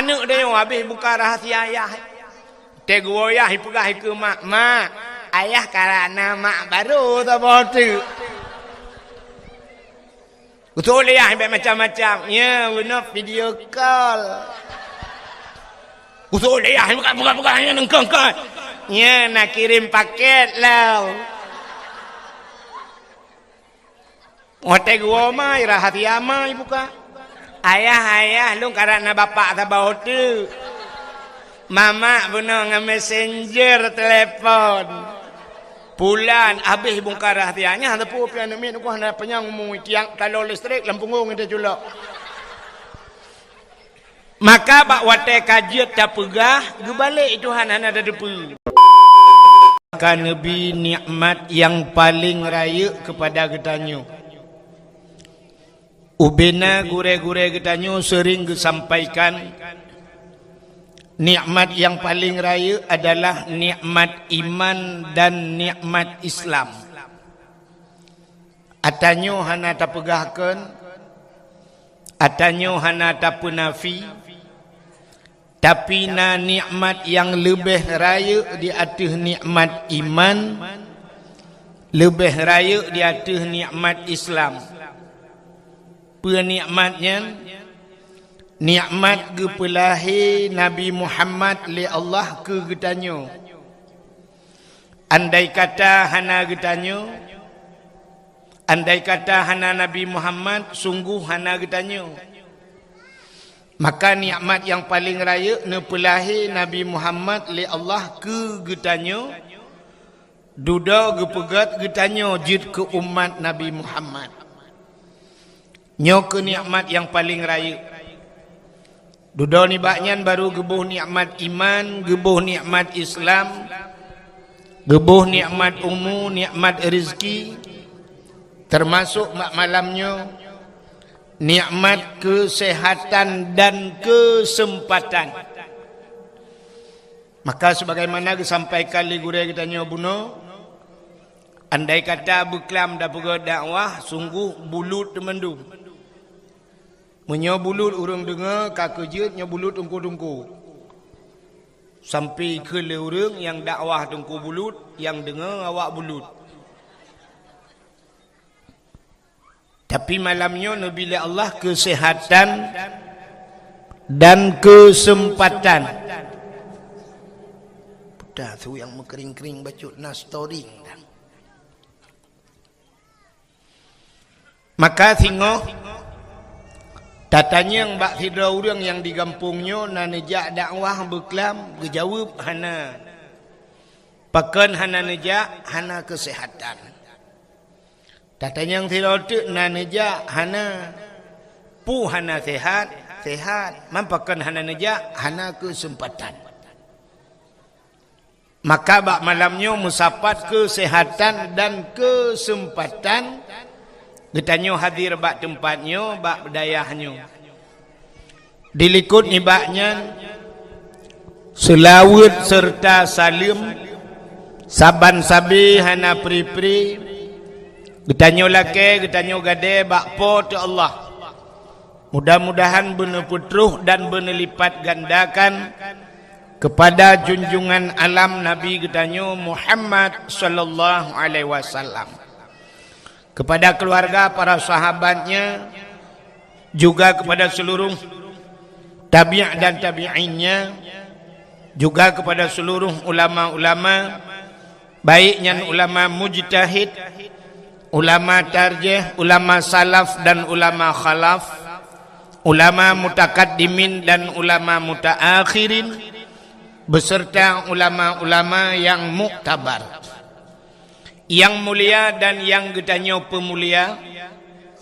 Anak dia habis buka rahsia ayah. Tegur ayah pergi ke mak. Mak, ayah karena mak baru tak bodoh. Betul ayah macam-macam. Ya, guna video call. Betul ayah buka hanya nengkong. Ya, nak kirim paket lah. Hotel gua mai rahsia mai buka. Ayah lu karena bapak tak bawa tu. Mama guna dengan messenger telefon. Bulan habis bongkar rahsianya hang tepu pian min ku hang penyang umum tiang kalau listrik lampunggung itu julak. Maka bak wate kajiat tak pegah gebalik Tuhan hana ada depu. Maka Nabi nikmat yang paling raya kepada getanyo. Ubena gure-gure getanyo sering disampaikan nikmat yang paling raya adalah nikmat iman dan nikmat Islam. Atanyo hana tak pegahkan, atanyo hana tak punafi, tapi na nikmat yang lebih raya di atas nikmat iman, lebih raya di atas nikmat Islam. Penikmatnya nikmat gepelahi Nabi Muhammad li Allah ke getanyo. Andai kata hana getanyo, andai kata hana Nabi Muhammad, sungguh hana getanyo. Maka nikmat yang paling raya nepelahi Nabi Muhammad li Allah ke getanyo. Duda gepegat getanyo jid ke umat Nabi Muhammad. Nyo ke nikmat yang paling raya. Duda ni baknyan baru gebuh nikmat iman, gebuh nikmat Islam, gebuh nikmat umum, nikmat rezeki, termasuk malamnya nikmat kesehatan dan kesempatan. Maka sebagaimana disampaikan li gure kita nyo buno, andai kata beklam dah pergi dakwah, sungguh bulut temendung. Menyo bulut urang dengar kakejut nyo bulut tungku-tungku. Sampai ke le urang yang dakwah tungku bulut, yang dengar awak bulut. Tapi malamnya Nabi Allah kesehatan dan kesempatan. Dah tu yang mengkering-kering bacut nas story. Maka tengok tatanya yang bak hidra orang yang di kampungnya na nejak dakwah berkelam berjawab hana. Pakan hana nejak hana kesehatan. Tatanya yang tidak na nejak hana pu hana sehat, mampakan hana nejak hana kesempatan. Maka bak malamnya musapat kesehatan dan kesempatan. Getanyo hadir bak tempatnya, bak berdayahnya. Dilikut ni baknya selawat serta salim saban sabi hana pri-pri. Getanyo laki, getanyo gade bak po tu Allah. Mudah-mudahan benar putruh dan benar lipat gandakan kepada junjungan alam Nabi getanyo Muhammad sallallahu alaihi wasallam. Kepada keluarga, para sahabatnya, juga kepada seluruh tabi' dan tabi'innya, juga kepada seluruh ulama-ulama, baiknya ulama mujtahid, ulama tarjih, ulama salaf dan ulama khalaf, ulama mutakaddimin dan ulama mutaakhirin, beserta ulama-ulama yang muktabar, yang mulia dan yang getanyo pemulia,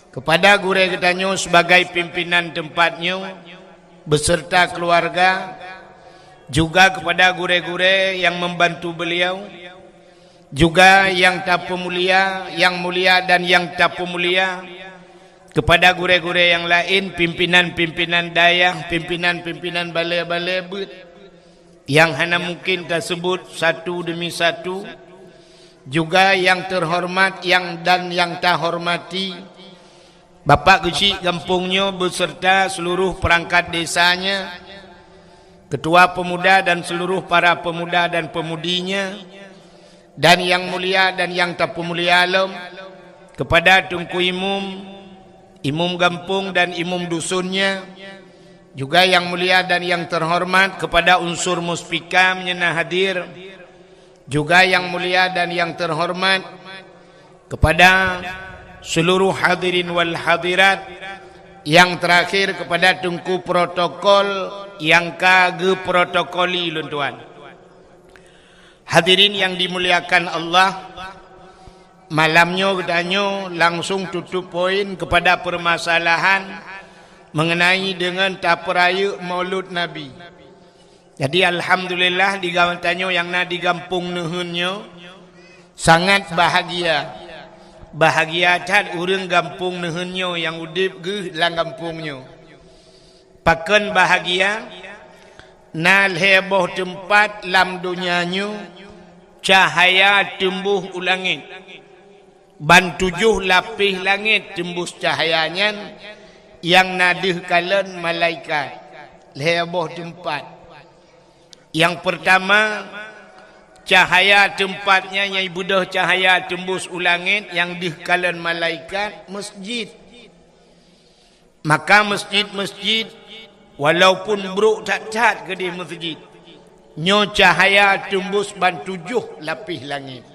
kepada gure getanyo sebagai pimpinan tempatnya beserta keluarga, juga kepada gure-gure yang membantu beliau, juga yang tak pemulia, yang mulia dan yang tak pemulia, kepada gure-gure yang lain, pimpinan-pimpinan dayah, pimpinan-pimpinan balai-balai but, yang hanya mungkin tersebut satu demi satu, juga yang terhormat yang dan yang tak hormati, bapak kecil kampungnya beserta seluruh perangkat desanya, ketua pemuda dan seluruh para pemuda dan pemudinya, dan yang mulia dan yang tak mulia alam, kepada Tunku Imum, Imum Gampung dan Imum Dusunnya, juga yang mulia dan yang terhormat kepada unsur muspika menyenah hadir, juga yang mulia dan yang terhormat kepada seluruh hadirin wal hadirat, yang terakhir kepada Tunku protokol yang kage protokoli luntuan. Hadirin yang dimuliakan Allah, malamnya katanya langsung tutup poin kepada permasalahan mengenai dengan taperaya Maulud Nabi. Jadi alhamdulillah di gawantanyo yang na di gampung nuhunnya sangat bahagia. Bahagia tad urang gampung nuhunnya yang udip ge lang gampungnya. Paken bahagia nal heboh tempat lam dunianyo cahaya tembuh ulangit. Ban 7 lapis langit tembus cahayanya yang nadih kalen malaikat. Heboh tempat. Yang pertama, cahaya tempatnya yang ibudah cahaya tembus ulangit yang dihkalan malaikat masjid. Maka masjid-masjid walaupun buruk tak ke di masjid, nyo cahaya tembus ban 7 lapis langit.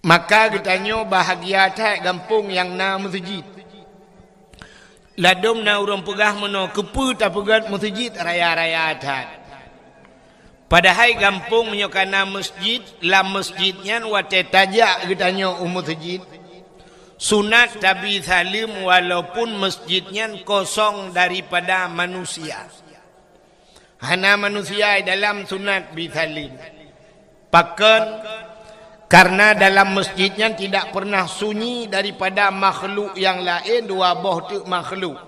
Maka katanya bahagia tak gampung yang na masjid. Ladom na urang pegah meno kepu tak pegat masjid raya-raya tak. Padahal gampung menyokana masjid, lam masjidnya wate tajak katanya masjid. Sunat tabi salim walaupun masjidnya kosong daripada manusia. Hana manusia dalam sunat bisalim. Pakan karena dalam masjidnya tidak pernah sunyi daripada makhluk yang lain, dua boh tu makhluk.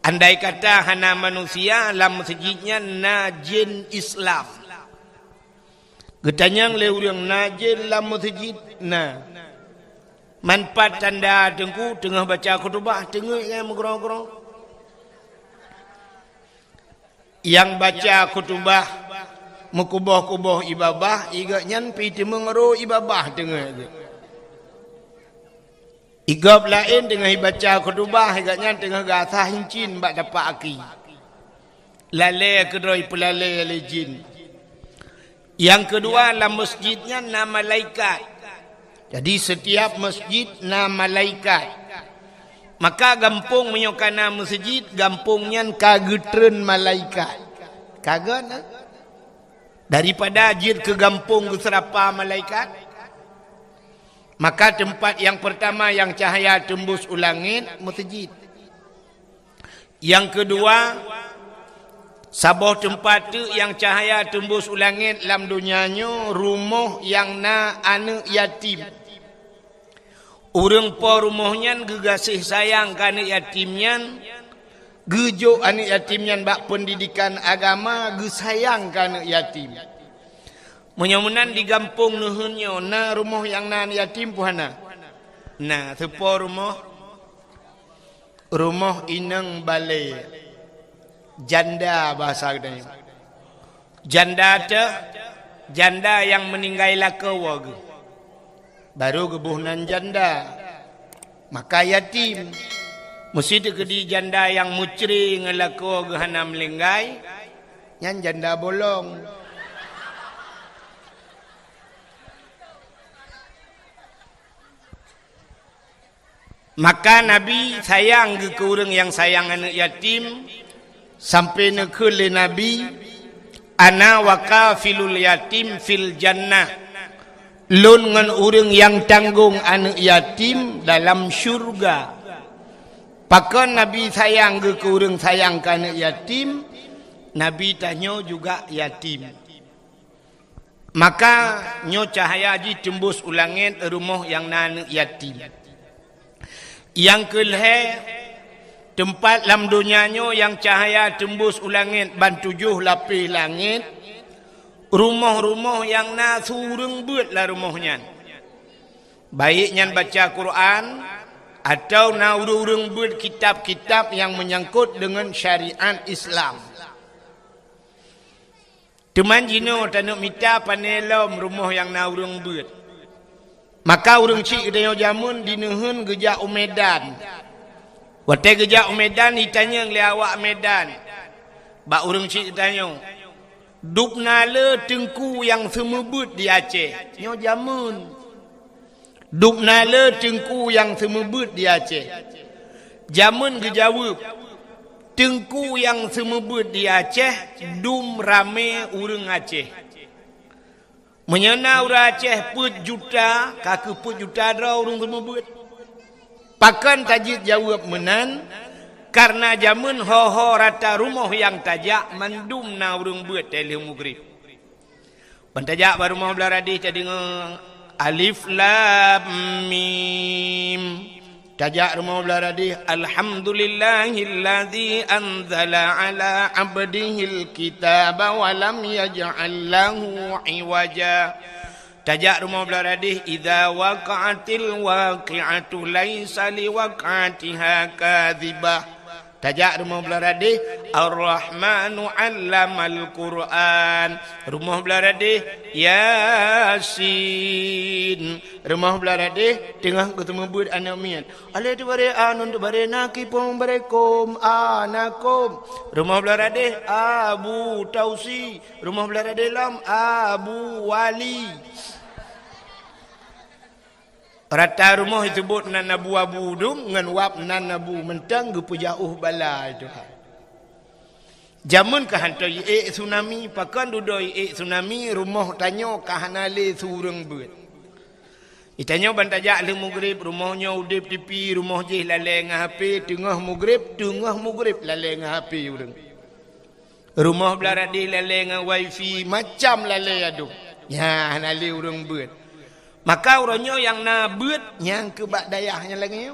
Andai kata hana manusia, dalam masjidnya najin Islam. Getanyang leurang najin dalam masjid. Nah, manfaat tanda tengku tengah baca khutbah tengah yang mengerong-gerong. Yang baca khutbah mukubah-kubah ibabah igaknya piti mengeru ibabah tengah je. Igab lain tengah baca khutbah igaknya tengah gasah hincin bak dapat aki. Lalai kedoi pelalai lejin. Yang kedua dalam masjidnya nama malaikat. Jadi setiap masjid nama malaikat. Maka gampung menyokana masjid gampungnya kagetren malaikat. Kagak daripada jid ke gampung ke serapa malaikat. Maka tempat yang pertama yang cahaya tembus ulangit masjid. Yang kedua, saboh tempat tu yang cahaya tembus ulangit dalam dunianya rumah yang na anak yatim. Urang po rumahnya gegasih sayang ke anak yatimnya, gejo anak yatimnya bak pendidikan agama, gesayang ke anak yatim. Menyamunan di gampung nuhunnya, na rumah yang na yatim puhana. Nah, tepo rumah inang balai. Janda bahasa katanya. Janda tu, janda yang meninggal lakawa. Baru kebunan janda. Maka yatim. Mesti tu kedi janda yang mucri ngelakawa gehana melinggai. Yang janda bolong. Maka Nabi sayang ke orang yang sayang anak yatim. Sampai nekele Nabi, ana wakafilul yatim fil jannah. Lun ngan orang yang tanggung anak yatim dalam syurga. Pakan Nabi sayang ke orang sayang ke anak yatim, Nabi tanya juga yatim. Maka nyo cahaya ji tembus ulangit rumah yang anak yatim. Yang kelih tempat dalam dunianya yang cahaya tembus ulangit ban 7 lapis langit. Rumah-rumah yang na sureng buat lah rumahnya. Baiknya baca Quran atau na urung buat kitab-kitab yang menyangkut dengan syariat Islam. Teman jino tanuk mita panelom rumah yang na urung buat. Maka urung cik dia jamun dinehun gejak Medan. Waktu gejak Medan ditanya oleh awak Medan. Bak urung cik tanya, dupna le tengku yang semebut di Aceh. Nyo jamun. Dupna le tengku yang semebut di Aceh. Jamun kejawab, tengku yang semebut di Aceh, dum rame urang Aceh. Menyena urang Aceh put juta, kaki put juta dah urang semebut. Pakan tajid jawab menan, karena jamun ho-ho rata rumah yang tajak, mandum na urang buat telih mugrib. Pentajak baru mau belah radih jadi Alif Lam Mim. Tajak rumah belah radih, Alhamdulillahilladzi anzala ala abdihil kitaba wa lam yaj'al lahu iwaja. Tajak rumah belah radih, idza waqa'atil waqi'atu laisa liwaqa'atiha kadzibah. Tajak rumah belah radih, Ar-Rahmanu 'allamal Qur'an. Rumah belah radih, Yasin. Rumah belah radih, tengah ketemu bud anak mian. Ale tu bare anun tu bare nakipum barekum anakum. Rumah belah radih, Abu Tausi. Rumah belah radih lam Abu Wali. Rata rumah disebut nan Abu Abu dum ngan wap nan Abu mentang gepu jauh bala itu. Jamun ka hantu tsunami pakan dudoi tsunami rumah tanyo ka hanale sureng beut. Itanya bantajak le mugrib rumahnya udip tipi rumah je lale ngah HP tengah mugrib lale ngah HP urang. Rumah belah radih lale ngah wifi macam lale adu. Ya hanale urang beut. Maka orangnya yang na buat yang kebak dayahnya lagi.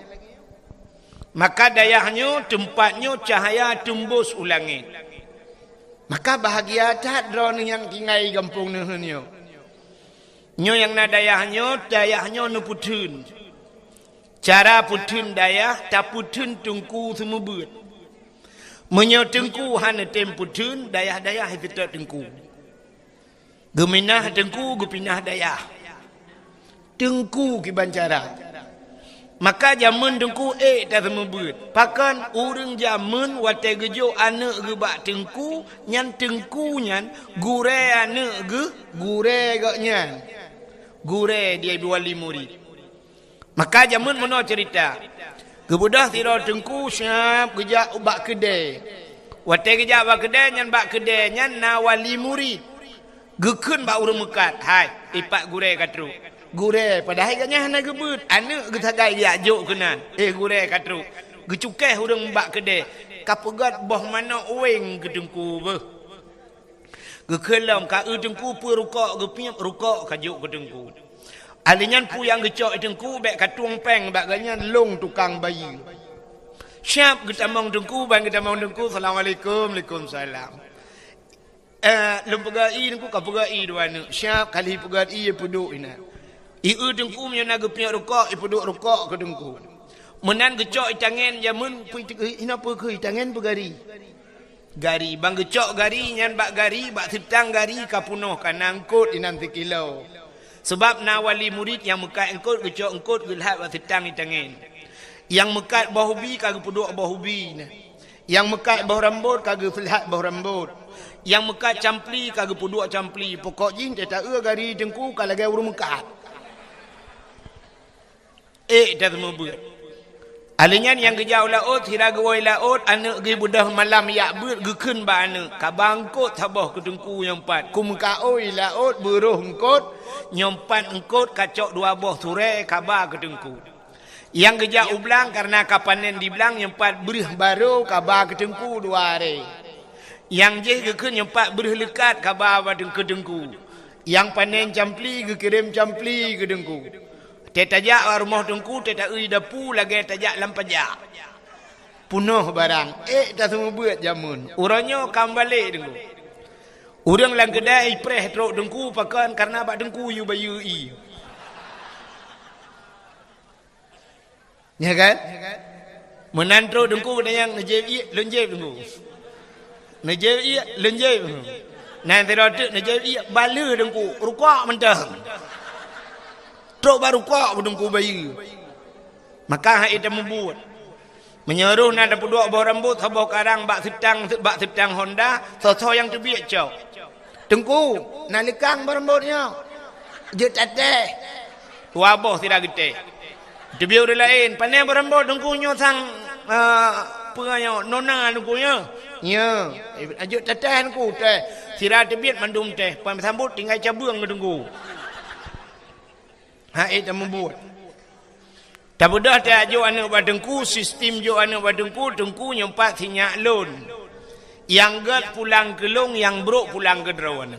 Maka dayahnya tempatnya cahaya tembus ulangi. Maka bahagia tak drone yang tinggal kampung nehnya. Nyo yang na dayahnya nu putun. Cara putun dayah tak putun tengku semua buat. Menyo tengku hana tem putun dayah-dayah itu tak tengku. Geminah tengku gepinah dayah. Tengku kibancara. Maka jamun tengku tak semebut. Pakan urang jamun wate gejo anak gebak tengku nyan tengku nyan gure anak gure gak nyan. Gure dia wali murid. Maka jamun meno cerita. Kebudah tiro tengku syap gejak ubak kedai. Wate gejak bak kedai nyan bak kedai nyan na wali murid. Gekun bak urang mekat. Hai ipak gure katru. Gure padahal katnya hana gebut anak getagai dia juk kenan gure katru gecukai urang mbak kedai kapegat boh mana weng ke tengku beh gekelam ka tengku pu rukak gepiap rukak kajuk ke tengku alinyan pu yang gecok tengku bek katuang peng bak ganyan long tukang bayi siap getamong tengku bang getamong tengku assalamualaikum waalaikumsalam lumpegai tengku kapegai dua anak siap kali pegai puduk ina iu tengku punya naga punya rukak, ipuduk rukak ke tengku. Menan gecok itangen jamun ina apa ke itangen pegari. Gari bang gecok gari nyan bak gari bak setang gari kapunoh kan angkut inan kilo. Sebab na wali murid yang mekat angkut gecok angkut gelhat bak setang itangen. Yang mekat bau hubi kagak puduk bau hubi. Yang mekat bau rambut kagak filhat bau rambut. Yang mekat campli kagak puduk campli. Pokok jin tak gari tengku kalau gaya urung mekat. Dah semua buat. Alinyan yang kejauh laut, hira gawai laut, anak gi budah malam yak buat, gekun ba anak. Kabangkut tabah ke tengku nyompat. Kumka oi laut, beruh engkot, nyompat engkot, kacok dua boh surai, kabar ke tengku. Yang kejauh ublang, karena kapanen di belang, nyompat berih baru, kabar ke tengku dua hari. Yang je gekun nyompat berih lekat, kabar ke tengku. Yang panen campli, gekirim campli ke tengku. Tetajak rumah tengku, tetak ui dapu lagi tajak lampajak. Punuh barang. Tak semua buat jamun. Orangnya kam balik tengku. Orang lang kedai preh teruk tengku pakan karena bak tengku yu bayu i. Ya kan? Menantro dengku yang najib iya lenjib dengku. Najib iya lenjib. Nanti rotuk najib iya bala dengku rukuk mentah. Truk baru rukuk dengku bayi. Maka hak itu membuat menyeruh nada pedua bawah rambut sabah karang bak setang Honda sosok yang terbiak cau. Dengku nalikang berambutnya. Je tateh. Wabah tidak gede. Terbiak orang lain pandai berambut dengku nyosang penganyo nona dengkunya. Ya, ajuk tateh dengku teh. Sirah terbiak mandum teh. Pan sambut tinggal cabung dengku. Hak itu membuat. Tak mudah tak ajuk anak badengku sistem jo anak badengku dengku nyempat sinyak lon. Yang gat pulang ke long yang brok pulang ke derawan.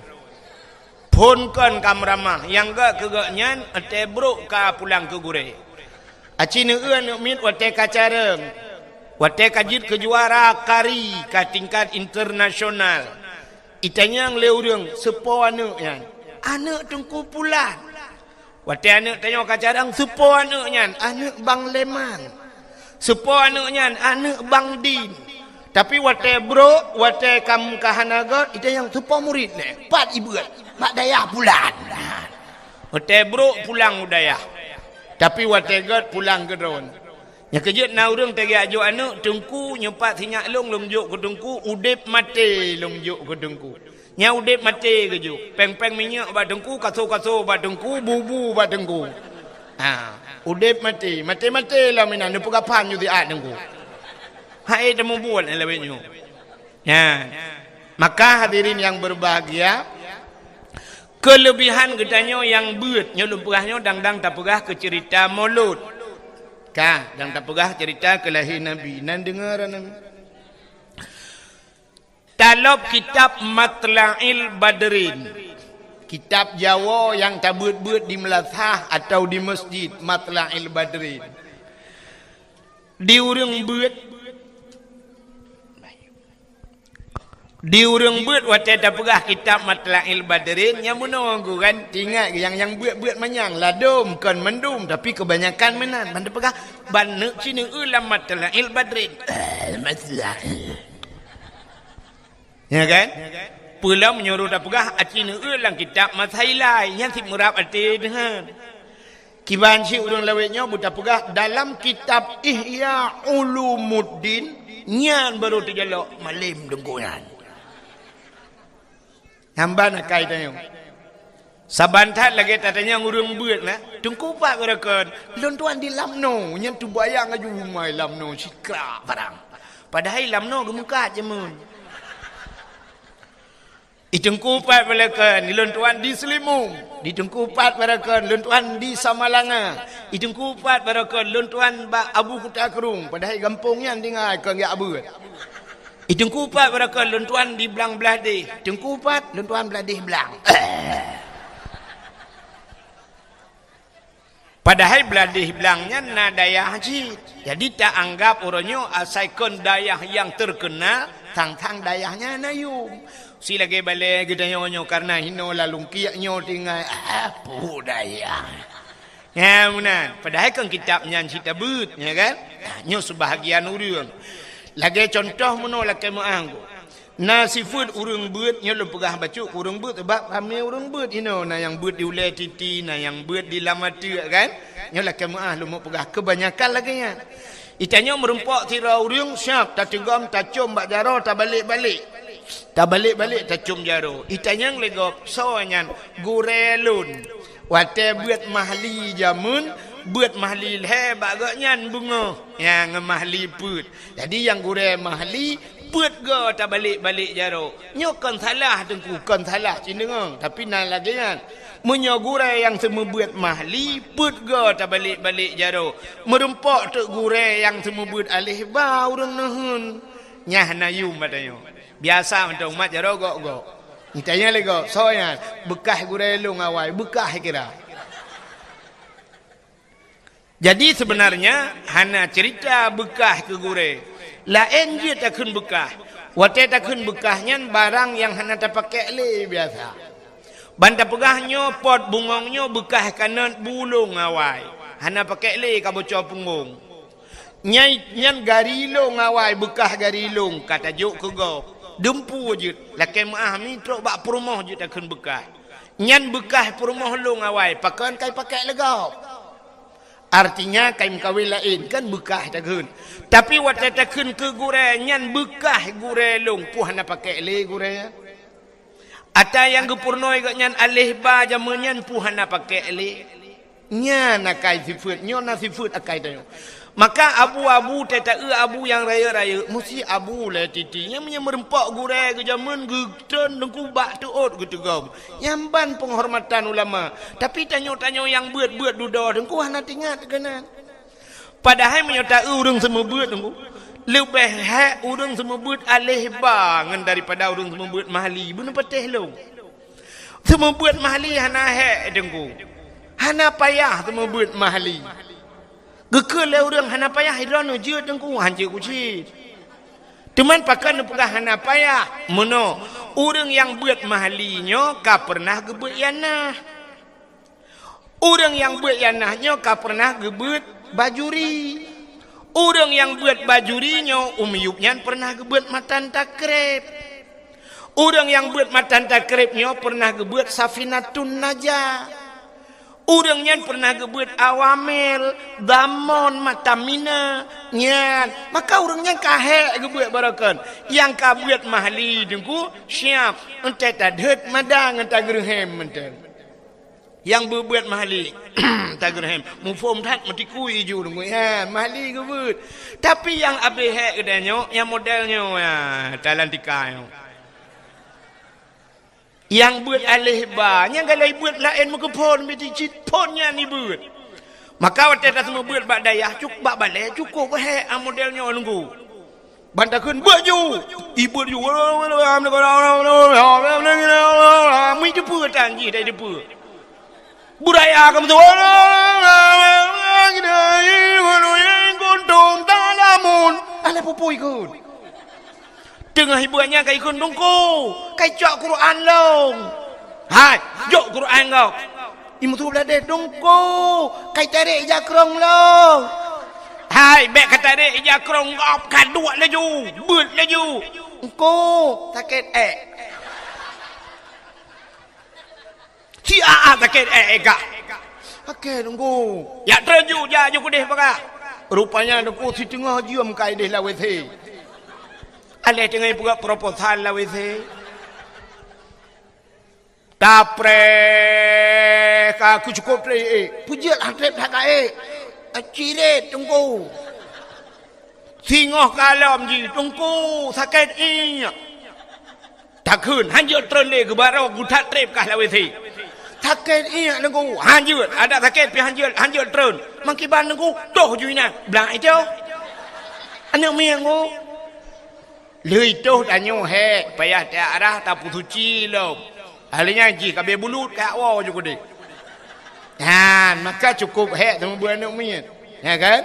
Pun kan kamramah yang gat ke gatnyan ate brok ka pulang ke gure. Aci ne eun mit wate kacareng. Wate kajit kejuara kari ka tingkat internasional. Itanya leureng sepo anak yan. Anak dengku pulang. Wate anak tanya kacarang sepo anaknya anak Bang Leman. Sepo anaknya anak Bang Din. Tapi wate bro, wate kamu kahanagot itu yang sepo murid le. Pat ibu, mak daya pulang. Wate bro pulang udaya. Tapi wate god pulang ke drone. Nya kejut na urang tege ajo anak tengku nyepat sinyak long juk ke tengku udip mati long juk ke tengku. Nya udip mati ke juk. Peng-peng minyak ba tengku kaso-kaso ba tengku bubu ba tengku. Ha, udip mati lah minan depu kapan ju diat tengku. Ha temu buat lewetnyo. Ya. Maka hadirin yang berbahagia, kelebihan gedanyo yang beut nyo lumpurahnya dang-dang tak pegah ke cerita Maulud. Ka, dang tak pegah cerita kelahiran Nabi. Nan dengar Nabi. Talab kitab Matla'il Badrin. Kitab Jawa yang tak beut-beut di Melazah atau di masjid Matla'il Badrin. Di urang beut wate tak pegah kitab Matla'il Badrin yang menunggu kan tinggal yang buat manyang ladum kan mendum tapi kebanyakan menan ban pegah ban neuk cini ulam Matla'il Badrin ya kan pula menyuruh tak pegah cini ulam kitab Masailai yang si murab ati dengan kiban si urang lawetnya buta pegah dalam kitab Ihya Ulumuddin nyan baru terjalok malim dengkunan. Hamba nak kait tanya. Sabantat lagi tatanya ngurung beut na. Tungku pak berakan. Lon tuan di Lamno, nyen tu bayang aju mai Lamno sikra barang. Padahal Lamno gemuka je mun. Itungku pat berakan, lon tuan di Selimung. Ditungku pat berakan, lon tuan di Samalanga. Itungku pat berakan, lon tuan ba Abu Kuta Kerung. Padahal kampungnya tinggal ke ngak beut. Itungku pat berakan luntuan di belang beladih. Itungku pat luntuan beladih belang. Padahal beladih belangnya na dayah haji. Jadi tak anggap orangnya asalkan dayah yang terkenal. Tang-tang dayahnya nayum. Si lagi balik kita nyonya karena hino lalu kiaknya tinggal. Apa dayah. Ya munan. Padahal kan kitabnya cerita but. Ya kan. Nyo sebahagian urang. Lagi contoh menolak kemuanggu. Nasi food urung beut nya lu pegah bacuk urung beut sebab kami urung beut ino na yang beut di ulai titi na yang beut di lamatu kan. Nya lah kemuah lu mau pegah kebanyakan lagi nya. Itanya merempak tira urung siap tak tegam tak cum bak jaro tak balik-balik. Tak balik-balik tak cum jaro. Itanya legop soanyan gurelun. Wate beut mahli jamun buat mahli he bagaknya bunga yang mahli put. Jadi yang gure mahli put go tak balik-balik jaro. Nyokan salah tengku kan salah cindengang tapi nan lagi kan. Menyo gure yang semua buat mahli put go tak balik-balik jaro. Merempak tek gure yang semua buat alih ba urang nahun. Nyah nayum badanyo. Biasa mentong mat jaro go. Itanya lego soalnya bekah gure lu ngawai bekah kira. Jadi sebenarnya hana cerita bekah ke gure. Lain dia takun bekah. Wate takun bekahnya barang yang hana tak pakai le biasa. Banta pegahnya pot bungongnya bekah kanan bulung awai. Hana pakai le ka bocor punggung. Nyai nyan garilong awai bekah garilong kata juk ke go. Dempu je lakai maah mi trok bak perumah je takun bekah. Nyan bekah perumah long awai pakan kai pakai legau. Artinya kai kawin lain kan bekah takun. Tapi wata takun ke gure nyan bekah gure long puhana pakai le gure ya. Ata yang gepurnoi gak nyan alih ba jamanyan puhana pakai le. Nyan akai sifut nyon sifut akai tayo. Maka abu-abu teta abu yang raya-raya mesti abu lah titinya punya merempak gure ke zaman getun dengku bak tuut gitu gam. Nyamban penghormatan ulama. Tapi tanyo-tanyo yang buat-buat duda dengku hana tingat kena. Padahal menyata urang semua buat dengku. Lebih hak urang semua buat alih bangan daripada urang semua buat mahali. Benar patih long. Semua buat mahali hana hak dengku. Hana payah semua buat mahali. Gekal le urang hana payah hidrano je dengku hanje kucit. Teman pakan pegah hana payah. Mono urang yang buat mahalinya ka pernah gebut yanah. Urang yang buat yanahnya ka pernah gebut bajuri. Urang yang buat bajurinya umyupnya pernah gebut matan takrib. Urang yang buat matan takribnya pernah gebut safinatun najah. Urangnya pernah gebut awamil, damon, matamina, nyan. Maka urangnya kahek gebut barakan. Yang kabuat mahali dengku siap. Entah tadhet madang entah gerhem mentang. Yang berbuat mahali tak gerhem. Mufum tak mati kui ju dengku. Ya, mahali gebut. Tapi yang abeh kedanya, yang modelnya ya, talan tikai. Yang buat alih ba, yang kalau buat lain muka pon mesti cit ponnya ni buat. Maka waktu dah semua buat bak dayah cukup bak balai cukup he modelnya nunggu. Bantakan baju, ibu ju. Mui depu tanji dah depu. Budaya kamu tu. Kuntum talamun. Ala popoi kun. Tengah hiburannya kai kun dongko, kai cak Quran long. Hai, jok Quran kau. Imu tu belade dongko, kai tarik jakrong long. Hai, bek kata tarik jakrong kau kaduk laju, but laju. Engko sakit Si sakit gak. Okey dongko. Ya terju ja jo kudih pakak. Rupanya dongko si tengah jiam kai deh lawet he. Alih tengah buat proposal lah wese. Tapre aku cukup pre. Pujat hatrep tak Cire tunggu. Singoh kalam ji tunggu sakit inya. Takun hanjut terle ke barau gutat trep kah lah wese. Sakit inya tunggu hanjut ada sakit pi hanjut tren. Mangkiban tunggu toh juina belang itu. Anak miangu. Lui tu tanyo he payah tak arah tak putuci lo. Ahlinya ji kabe bulut kat awal je kode. Ha, maka cukup he sama buat anak mian. Ya kan?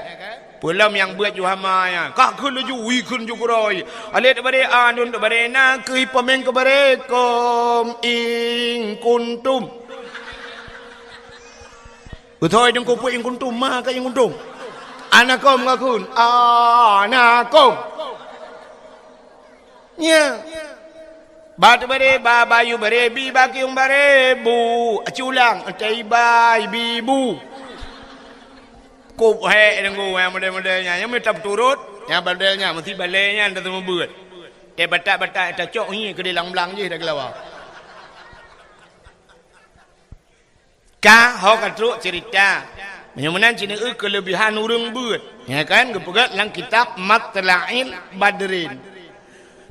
Pulam yang buat juhama ya. Kak kun ju wi kun ju kuroi. Ale tak bare anun tak bare na ke pemeng ke bare kom ing kuntum. Betul deng ko pu ing kuntum ma ka ing kuntum. Anakom ngakun. Anakom. Ya. Batu bare babayu bare bi bakiung bare bu aculang cai bai bibu. Kup he nunggu yang model-modelnya yang minta turut, yang modelnya mesti baliknya anda semua buat. Dia batak-batak tak cok ni ke delang-belang je dah kelawa. Ka ho katruk cerita. Menyamanan Cina kelebihan urang buat. Ya kan gepegat dalam kitab Matla'il Badrin.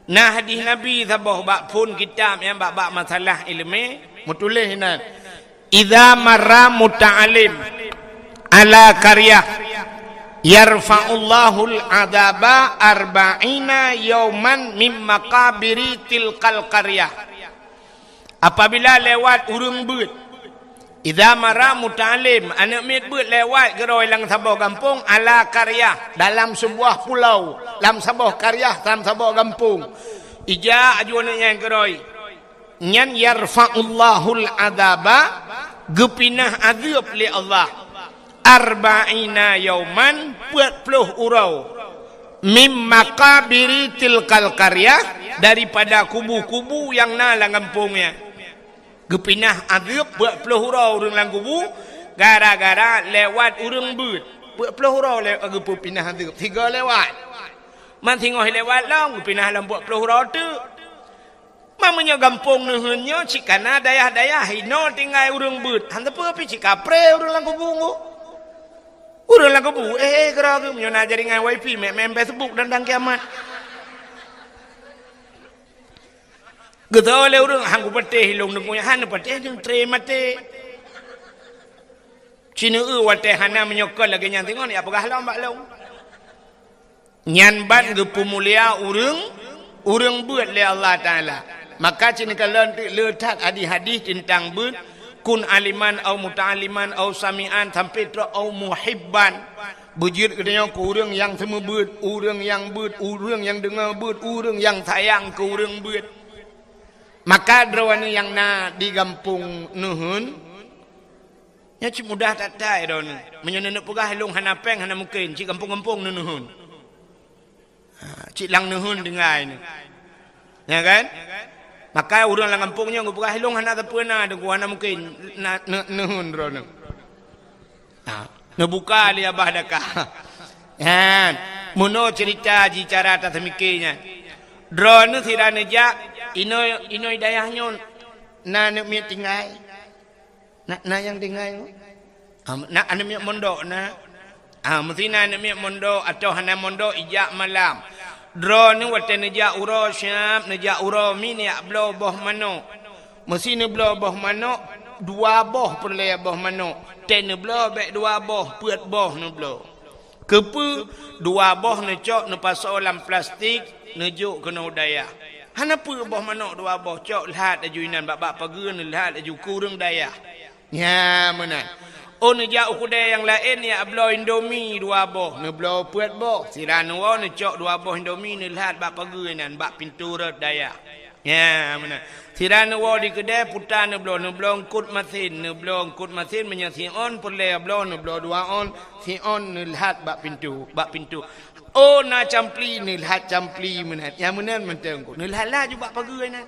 Nah hadis Nabi sabah bak pun kitab yang bak masalah ilmu mutulih nan. Idza marra muta'alim ala qaryah yarfa'ullahu al-'adaba arba'ina yawman min maqabiri tilkal qaryah. Apabila lewat urang beut idza marra muta'alim anak mit beut lewat geroi lang sabah kampung ala qaryah dalam sebuah pulau dalam sebuah qaryah dalam sebuah kampung ija ajuan yang geroi nyan yarfa'ullahul adaba gepinah azab li Allah arba'ina yauman 40 urau mim makabiri tilkal qaryah, daripada kubu-kubu yang na lang kampungnya. Gepinah azab 40 urau urang lang kubu gara-gara lewat urang beut. 40 urau lewat gepu pinah azab. 3 lewat. Man tengok lewat lang gepinah lang 40 urau tu. Mamanya gampung nuhunnya cikana dayah-dayah hino tinggal urang beut. Hanta apa pi cikapre urang lang kubu ngo. Urang lang kubu kera ke menyo na jaringan wifi mem Facebook dan kiamat. Gitu oleh urang hanggu pateh hilong nunggunya han pateh jeung tre mate. Cina wate hana menyokol lagi nyan tengok ni apakah lambak long. Nyan ban gepu mulia urang beut le Allah Taala. Maka cina kalau letak hadis-hadis tentang beut kun aliman au muta'aliman au sami'an sampai tu au muhibban. Bujur katanya ke urang yang semua beut, urang yang beut, urang yang dengar beut, urang yang sayang ke urang beut. Maka drawana yang na di kampung nuhun nya cik mudah tatai don menyenenek pegah long hana peng hana mungkin cik kampung-kampung nuhun. Cik lang nuhun dengai ni. Ya kan? Maka urang lang kampungnya go pegah long hana tapena de hana mungkin nuhun drone. Nebuka li abah dakah. Kan? Muno cerita jicara ta semikirnya. Drone sirane jak inoi dayahnya na nek mi tinggal. Na yang tinggal. Na ane mi mondok na. Mesti na ane mi mondok atau hana mondok ijak malam. Drone wate nejak uro syap, nejak uro mi ni ablo boh mano. Mesti ne blo boh mano, 2 boh perle boh mano. Ten ne blo bek 2 boh, puat boh ne blo. Kepu 2 boh ne cok ne pasok dalam plastik, ne juk kena udaya. Hana pu boh mano 2 boh cok lihat ajuinan bab pagi ne lihat aju kurang daya. Ya mana. Oh ne jak ukudai yang lain ya ablo Indomie 2 boh, ne blo puat boh. Siran wo ne cok 2 boh Indomie ne lihat bab pagi nan bab pintu red daya. Ya mana. Siran wo di kedai putar ne blo kut mesin, ne blo kut mesin menya si on perle blo ne blo 2 on, si on ne lihat bab pintu. Oh na campli ne lihat campli menat. Ya menan menteng ko. Ne lihat lah juga pagi nan.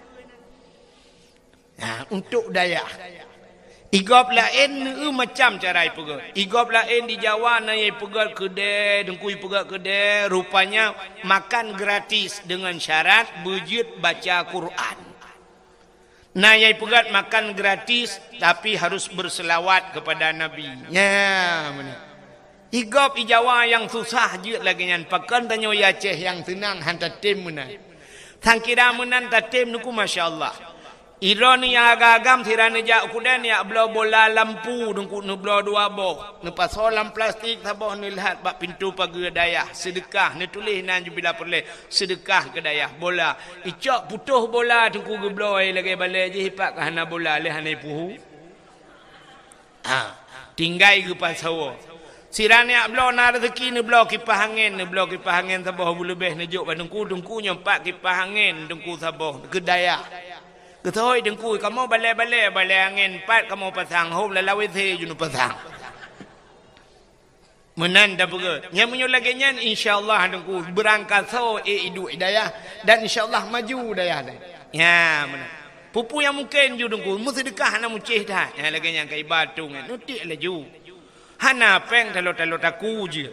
Untuk daya. Igop lain macam cara ipegat. Igop lain di Jawa na ye pegat kedai, dengkui pegat kedai, rupanya makan gratis dengan syarat bujut baca Quran. Na ye pegat makan gratis tapi harus berselawat kepada Nabi. Ya, mana? Igop di Jawa yang susah je lagi nyan pakan tanyo ya Aceh yang senang hantar tim menan. Tang kira menan tatim nuku masya-Allah. Ironi yang agam tirane jak kudan ya blo bola lampu dengku nu blo 2 boh. Nu pasolam plastik taboh ni lihat bak pintu pagi dayah sedekah ni tulis nan jubila perle sedekah ke dayah bola. Icok putuh bola dengku ge blo ai lagi balai je hipak ke hana bola le hanai puhu. Tinggai ke pasawo. Sirane ya blo na rezeki ni blo kipas angin taboh lebih ni juk dengku nyempak kipas angin dengku taboh ke dayah. Ketoi dengkui kamu balai angin pat kamu pasang hom lalawi the junu pasang. Menan dah begut. Yang menyo lagi nyan insyaallah dengku berangkat so hidup hidayah dan insyaallah maju dayah dah. Ya menan. Pupu yang mungkin ju dengku mesti sedekah na mucih dah. Ya lagi yang kai batu ngan nutik laju. Hana peng talo taku je.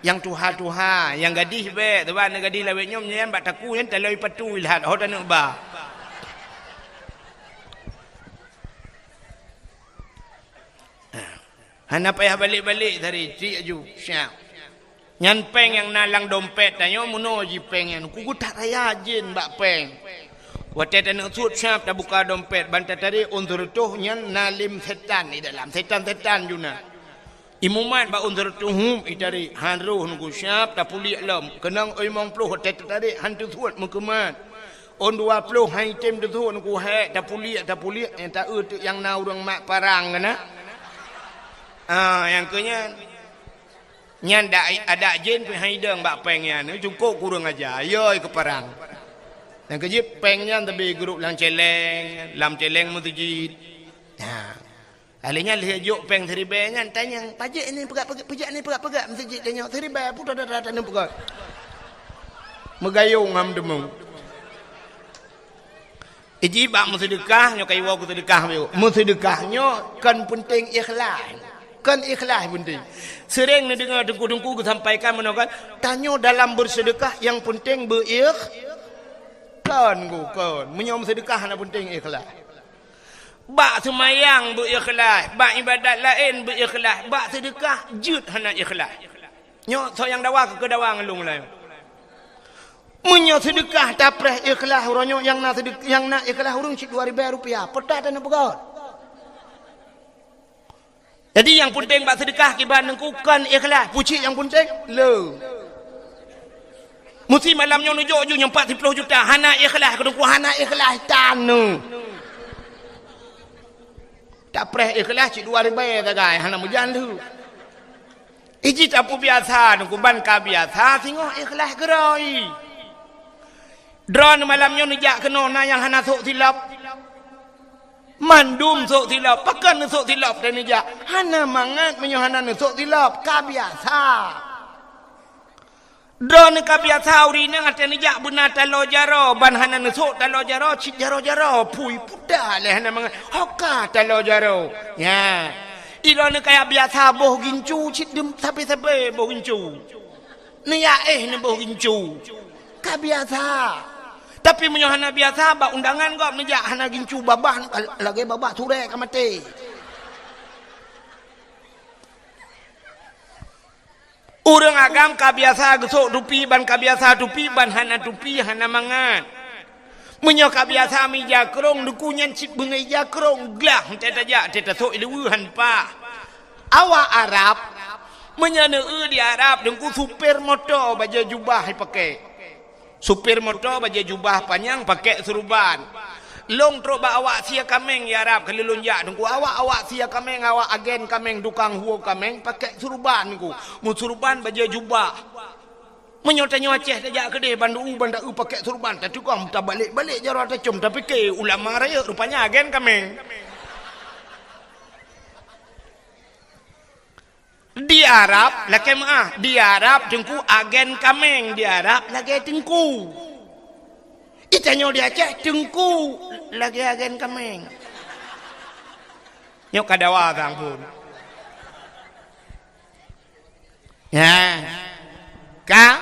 Yang tuha-tuha, yang gadis be, tuan gadis lawet nyom nyen bak taku yen taloi patu lihat hot anu ba. Hana payah balik-balik dari cik aju syap. Nyan peng yang nalang dompet tanyo muno ji peng yang ku tak raya jin bak peng. Wate tanuk sut syap dah buka dompet bantat tadi undur tuh nyan nalim setan di dalam setan-setan juna. Imumat ba undur tuhum itari hanruh nunggu syap tak puli alam kenang oi mong puluh hotel tadi hantu suat mukemat on 20 hai tem tu nunggu he tak puli yang tak yang na urang mak parang kana yang kenya nyan ada jin pi hai deung bak peng nya ne cukup kurang aja yoi ke parang yang kejip peng nya tapi grup lang celeng lam celeng mutujid Alinya lihat peng seribanya tanya pajak ini pejak ni pegak masjid tanya seribai putar dah ni pegak. Megayung ngam demung. Iji bak musedekah nyo kai wa ku sedekah yo. Musedekahnya kan penting ikhlas. Kan ikhlas penting. Sering ni dengar dengku-dengku sampaikan menokan tanya dalam bersedekah yang penting berikhlas. Kan menyom sedekah nak penting ikhlas. Bak semayang berikhlas, bak ibadat lain berikhlas, bak sedekah jut hana ikhlas. Nyo so yang dawa ke dawa ngelung lah. Menyo sedekah tapreh ikhlas uronyo yang nak sedekah yang nak ikhlas urung cik 2000 rupiah. Petat dan pegot. Jadi yang penting bak sedekah kiban nengkukan ikhlas, pucik yang penting le. Mesti malamnya nujuk ju 40 juta hana ikhlas kedengku hana ikhlas tanu. Tak preh ikhlas cik 2000 tagai hana mujan tu. Iji tapu biasa nungku ban ka biasa tengok ikhlas gerai. Drone malamnya nujak kena na yang hana sok silap. Mandum sok silap, pakan sok silap dan nujak. Hana mangat menyo hana sok silap ka biasa. Drone ka biasa urina ngate nujak benar talo jaro ban hana sok talo jaro cik jaro pui puda le hana mangat hoka talo jaro. Ya. Ilone kaya biasa boh gincu cik dem sape boh gincu. Ni ya ni boh gincu. Ka biasa. Tapi menyohana biasa bak undangan kau menjak hana gincu babah lagi babah sore ka mati. Urang agam ka biasa gesok tupi ban ka biasa tupi ban hana tupi hana mangan. Menyo ka biasa mi jakrong dukunyan cip bengai jakrong glah tetaja tetasok ilu hanpa. Awak Arab menyana di Arab dengku supir motor baju jubah pakai. Supir motor baju jubah panjang pakai serban. Long truk ba awak sia kameng ya Arab kalau lunjak dengku awak sia kameng awak agen kameng dukang huo kameng pakai serban ku. Mu serban baju jubah. Menyotanya Aceh saja kedai bandu pakai serban tak tukang tak balik jarak tak cum tapi ke ulama raya rupanya agen kameng. Di Arab laki di Arab dengku agen kameng di Arab lagi tengku. Itanya di Aceh tengku lagi agen kameng. Nyok kadawa sang pun. Ya. Ka.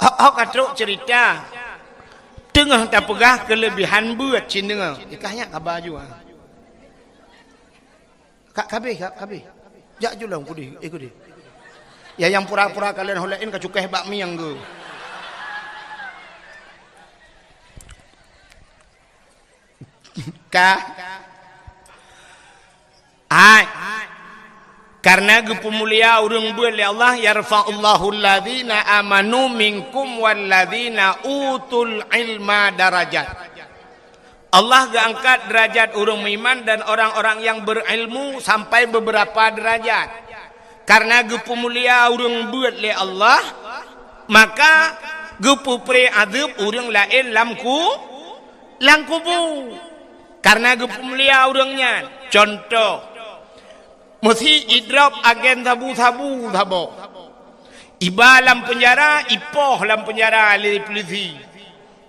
Hok katruk cerita. Tengah tak pegah kelebihan buat cin dengar. Ikahnya kabar juga. Kak kabeh. Jak julang kudi. Ya yang pura-pura kalian holein ka cukai bakmi yang ge. Karena gepumulia urang beul Allah yarfa'ullahu alladzina amanu minkum walladzina utul ilma darajat. Allah angkat derajat orang beriman dan orang-orang yang berilmu sampai beberapa derajat. Karena gepumulia urang beul le Allah, maka gepu pre adab urang lain langkubu. Karena gepumulia urangnya. Contoh, mesti idrop agen sabu-sabu sabo. Iba dalam penjara, ipoh dalam penjara oleh polisi.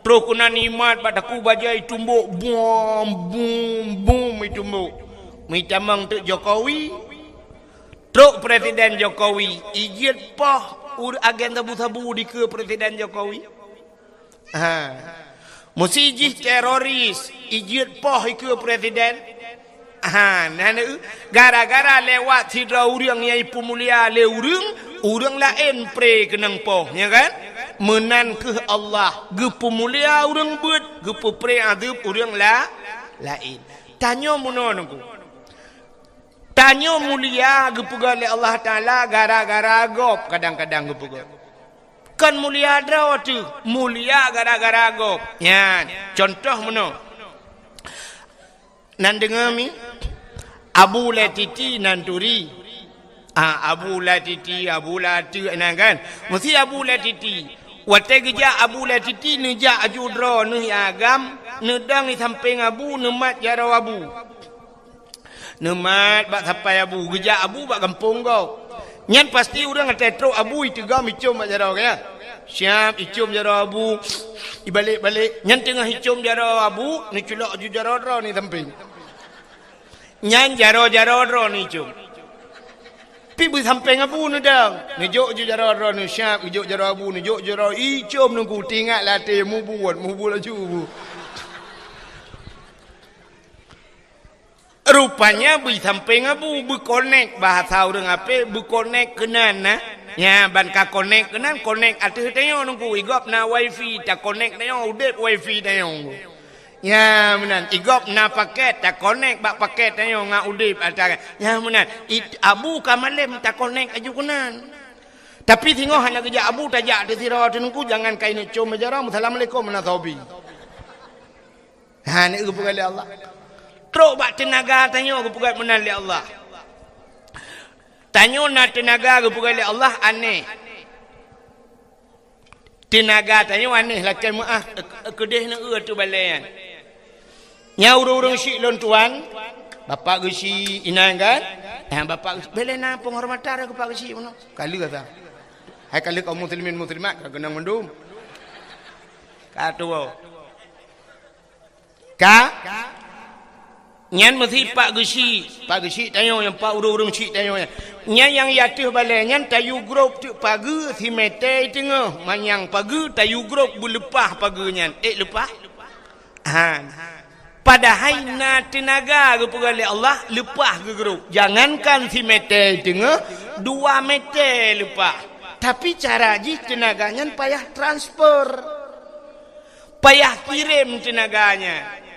Terus kuna nikmat padaku bajai tumbuk boom tumbuk. Mitamang tu Jokowi. Terus Presiden Jokowi ijit poh agen sabu-sabu di ke Presiden Jokowi. Mesti ijih teroris ijit poh ke Presiden. Gara-gara lewat sidra urang yang ipu mulia le urang lain pre kenang poh, ya kan? Menan ke Allah, gepu mulia urang beut, gepu pre adab urang lain. Tanya munonku. Tanya mulia gepu gale Allah Taala gara-gara gop kadang-kadang gepu gop. Kan mulia draw tu, mulia gara-gara gop. Ya, contoh muno. Nan dengar mi Abu Latiti Nanturi. Abu Latiti nan kan. Mesti Abu Latiti. Wate geja Abu Latiti neja ajudro ne agam, nedang ni samping Abu nemat jaro Abu. Nemat bak sampai abu, gejak abu bak kampung kau. Nyan pasti orang ngetetrok abu itu gam icum bak jarau ya. Siap icum jarau abu. Ibalik-balik. Nyan tengah icum jarau abu, ni culak ju jarau ni samping. Nyan jarau ni icum. Pi bu samping abu ni dang. Ni jok ju jarau ni siap, jok jarau abu ni jok jarau icum nunggu tinggal latih mu buat laju bu. Rupanya bu samping abu bu connect bahasa orang apa bu connect kenan na ya ban ka connect kenan connect atuh tayo nunggu igop na wifi ta connect tayo udet wifi tayo ya menan igop na paket ta connect bak paket tayo nga udip ata ya menan abu kamalem ta connect aju kenan tapi tengok hanya kerja abu tajak di sirah nunggu jangan kain cum ajarah assalamualaikum menatobi ha ni upu kali Allah teruk bak tenaga tanya ke pugat menal li Allah. Tanya na tenaga ke pugat li Allah aneh. Tenaga tanya aneh lakan maah kedeh na tu balayan. Nya urang-urang syik lon tuan, bapak gesi inang kan? Bapak belena penghormatan ke pak gesi mana? Kali kata. Hai kali kaum muslimin muslimat kena mendum. Kata Ka nyan mesti pak gesi tanya yang pak urung cik tanya nyan yang yatuh balai nyan tayu grup tu pagi si mete tengah manyang pagi tayu grup bulepah pagi nyan lepah padahal na tenaga ke pegali Allah lepah ke grup jangankan si mete tengah 2 meter lepah tapi cara ji tenaga nyan payah transfer payah kirim tenaganya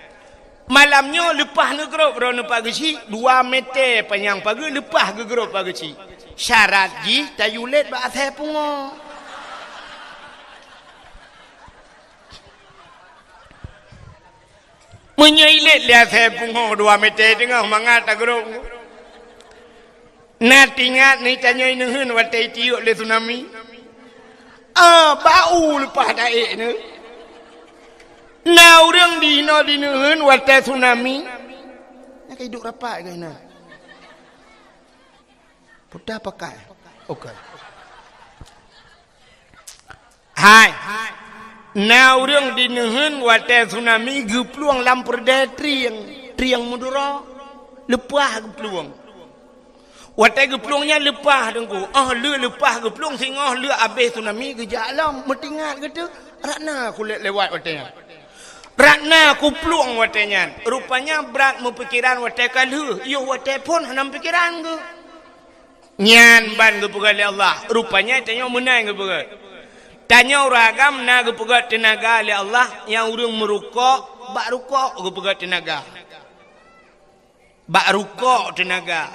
malamnya lepah ke grup rono pagi 2 meter panjang pagi lepah ke grup pagi syarat ji tayulet ba asal pungo menyailet dia asal pungo 2 meter tengah mangat tak grup na tingat ni tanya inehun watai tiuk le tsunami bau lepah daik ni na orang dino dinuhun wata tsunami nak hidup rapat ke ina pudah pakai okey hai na orang dinuhun wata tsunami gepluang lampur da triang mudura lepah gepluang wata gepluangnya lepah dengku le lepah gepluang singah le habis tsunami gejak alam metingat gitu rakna kulit lewat watanya Ratna ku pluang watanya. Rupanya berat mempikiran watai kalu. Yo watai pun hanam pikiran ke. Nyan ban ke pegali Allah. Rupanya tanya menang ke pegali. Tanya ragam na ke pegali tenaga oleh Allah. Yang urung merukuk. Bak rukuk ke pegali tenaga. Bak rukuk tenaga.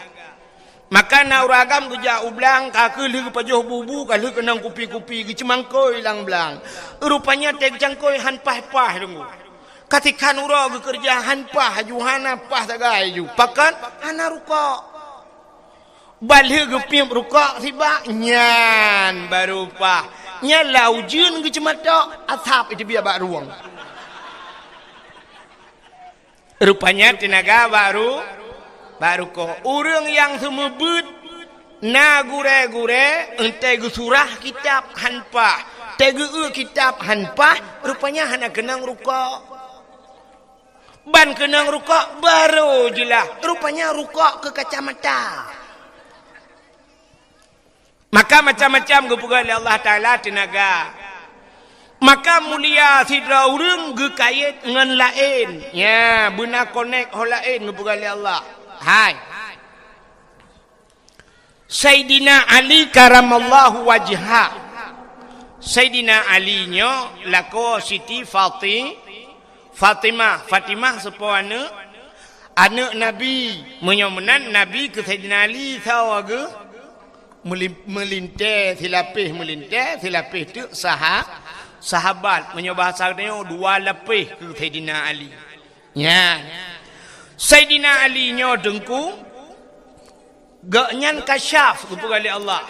Maka na ragam kerja ublang. Kaki li ke pajuh bubu. Kali kenang kupi-kupi. Kecemangkoi lang belang. Rupanya tek jangkoi hanpah-pah tunggu. Ketika nura bekerja hanpah juhana pah tagai ju pakan hana ruka balik gepim ruka tiba nyan baru pah nyan laujun ke cemata atap itu biar bak ruang rupanya tenaga baru ko orang yang semebut na gure-gure ente surah kitab hanpah tege kitab hanpah rupanya hana kenang ruka ban kenang rukuk baru jelah rupanya rukuk ke kacamata maka macam-macam kepugal Allah Ta'ala tenaga maka mulia sidra urang ge kait ngan lain ya beuna connect ho lain kepugal Allah hai Sayyidina Ali karamallahu wajha Sayyidina Ali nyo lako Siti Fatimah sepuh anak Nabi menyomenan Nabi ke Sayyidina Ali sawaga melintas silapih tu sahabat menyobahasanya 2 lapih ke Sayyidina Ali ya Sayyidina Ali nyo dengku gaknyan kasyaf kepada Allah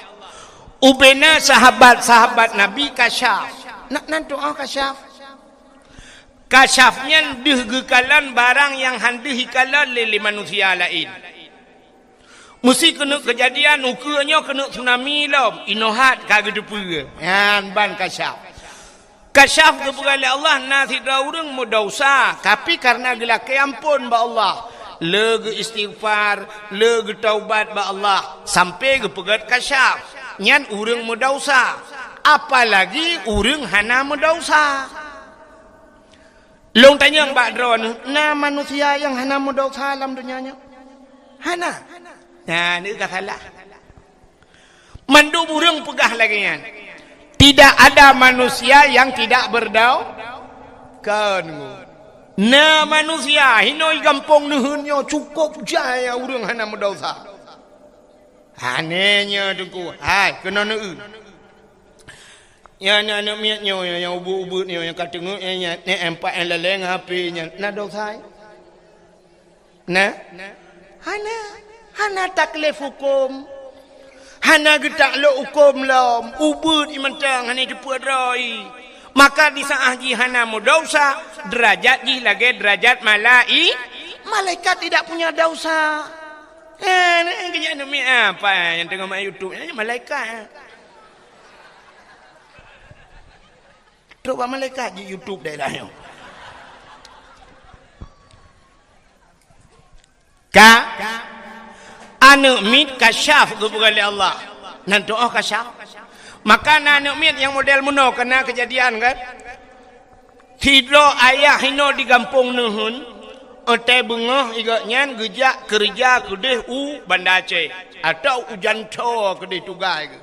ubena sahabat Nabi kasyaf nak doa kasyaf kasyafnya deh gekalan barang yang handih hikalan lili manusia lain Mesti kena kejadian ukanya kena tsunami lah. Inohat kagak depu. Yan ban kasyaf. Kasyaf kepada Allah nasi daurang mudausa. Tapi karena gelak ampun ba Allah. Lega istighfar, lega taubat ba Allah. Sampai ke pegat kasyaf. Nyan urang mudausa. Apalagi urang hana mudausa. Long tanya Mbak Dron, nah manusia yang hana mudausa dalam dunianya? Hana. Nah, ini kata salah. Mandu burung pegah lagi kan. Tidak ada manusia yang tidak kan. Nah manusia hinoi gampong nuhunnya cukup jaya urang hana mudausa. Hanenya dengku. Hai, kena neun. Ya anak miatnya yang ubut-ubutnya yang kata nguknya ni empat yang leleng HP-nya. Nah dosa. Nah. Hana taklif hukum. Hana getak lo hukum lom. Ubut imantang hana jeput roi. Maka di saat hana dosa, derajat ji lagi derajat malaikat tidak punya dosa. Kerja ni apa yang tengok mak YouTube ni malaikat. Teruk malaikat di YouTube dah lah. Anak mit kasyaf kepada Allah. Nanti kasyaf. Maka anak mit yang model muno kena kejadian kan. Tidro ayah hino di kampung nuhun. Otai bengah igaknya gejak kerja kedeh Banda Aceh. Atau ujan to kedeh tugai ke.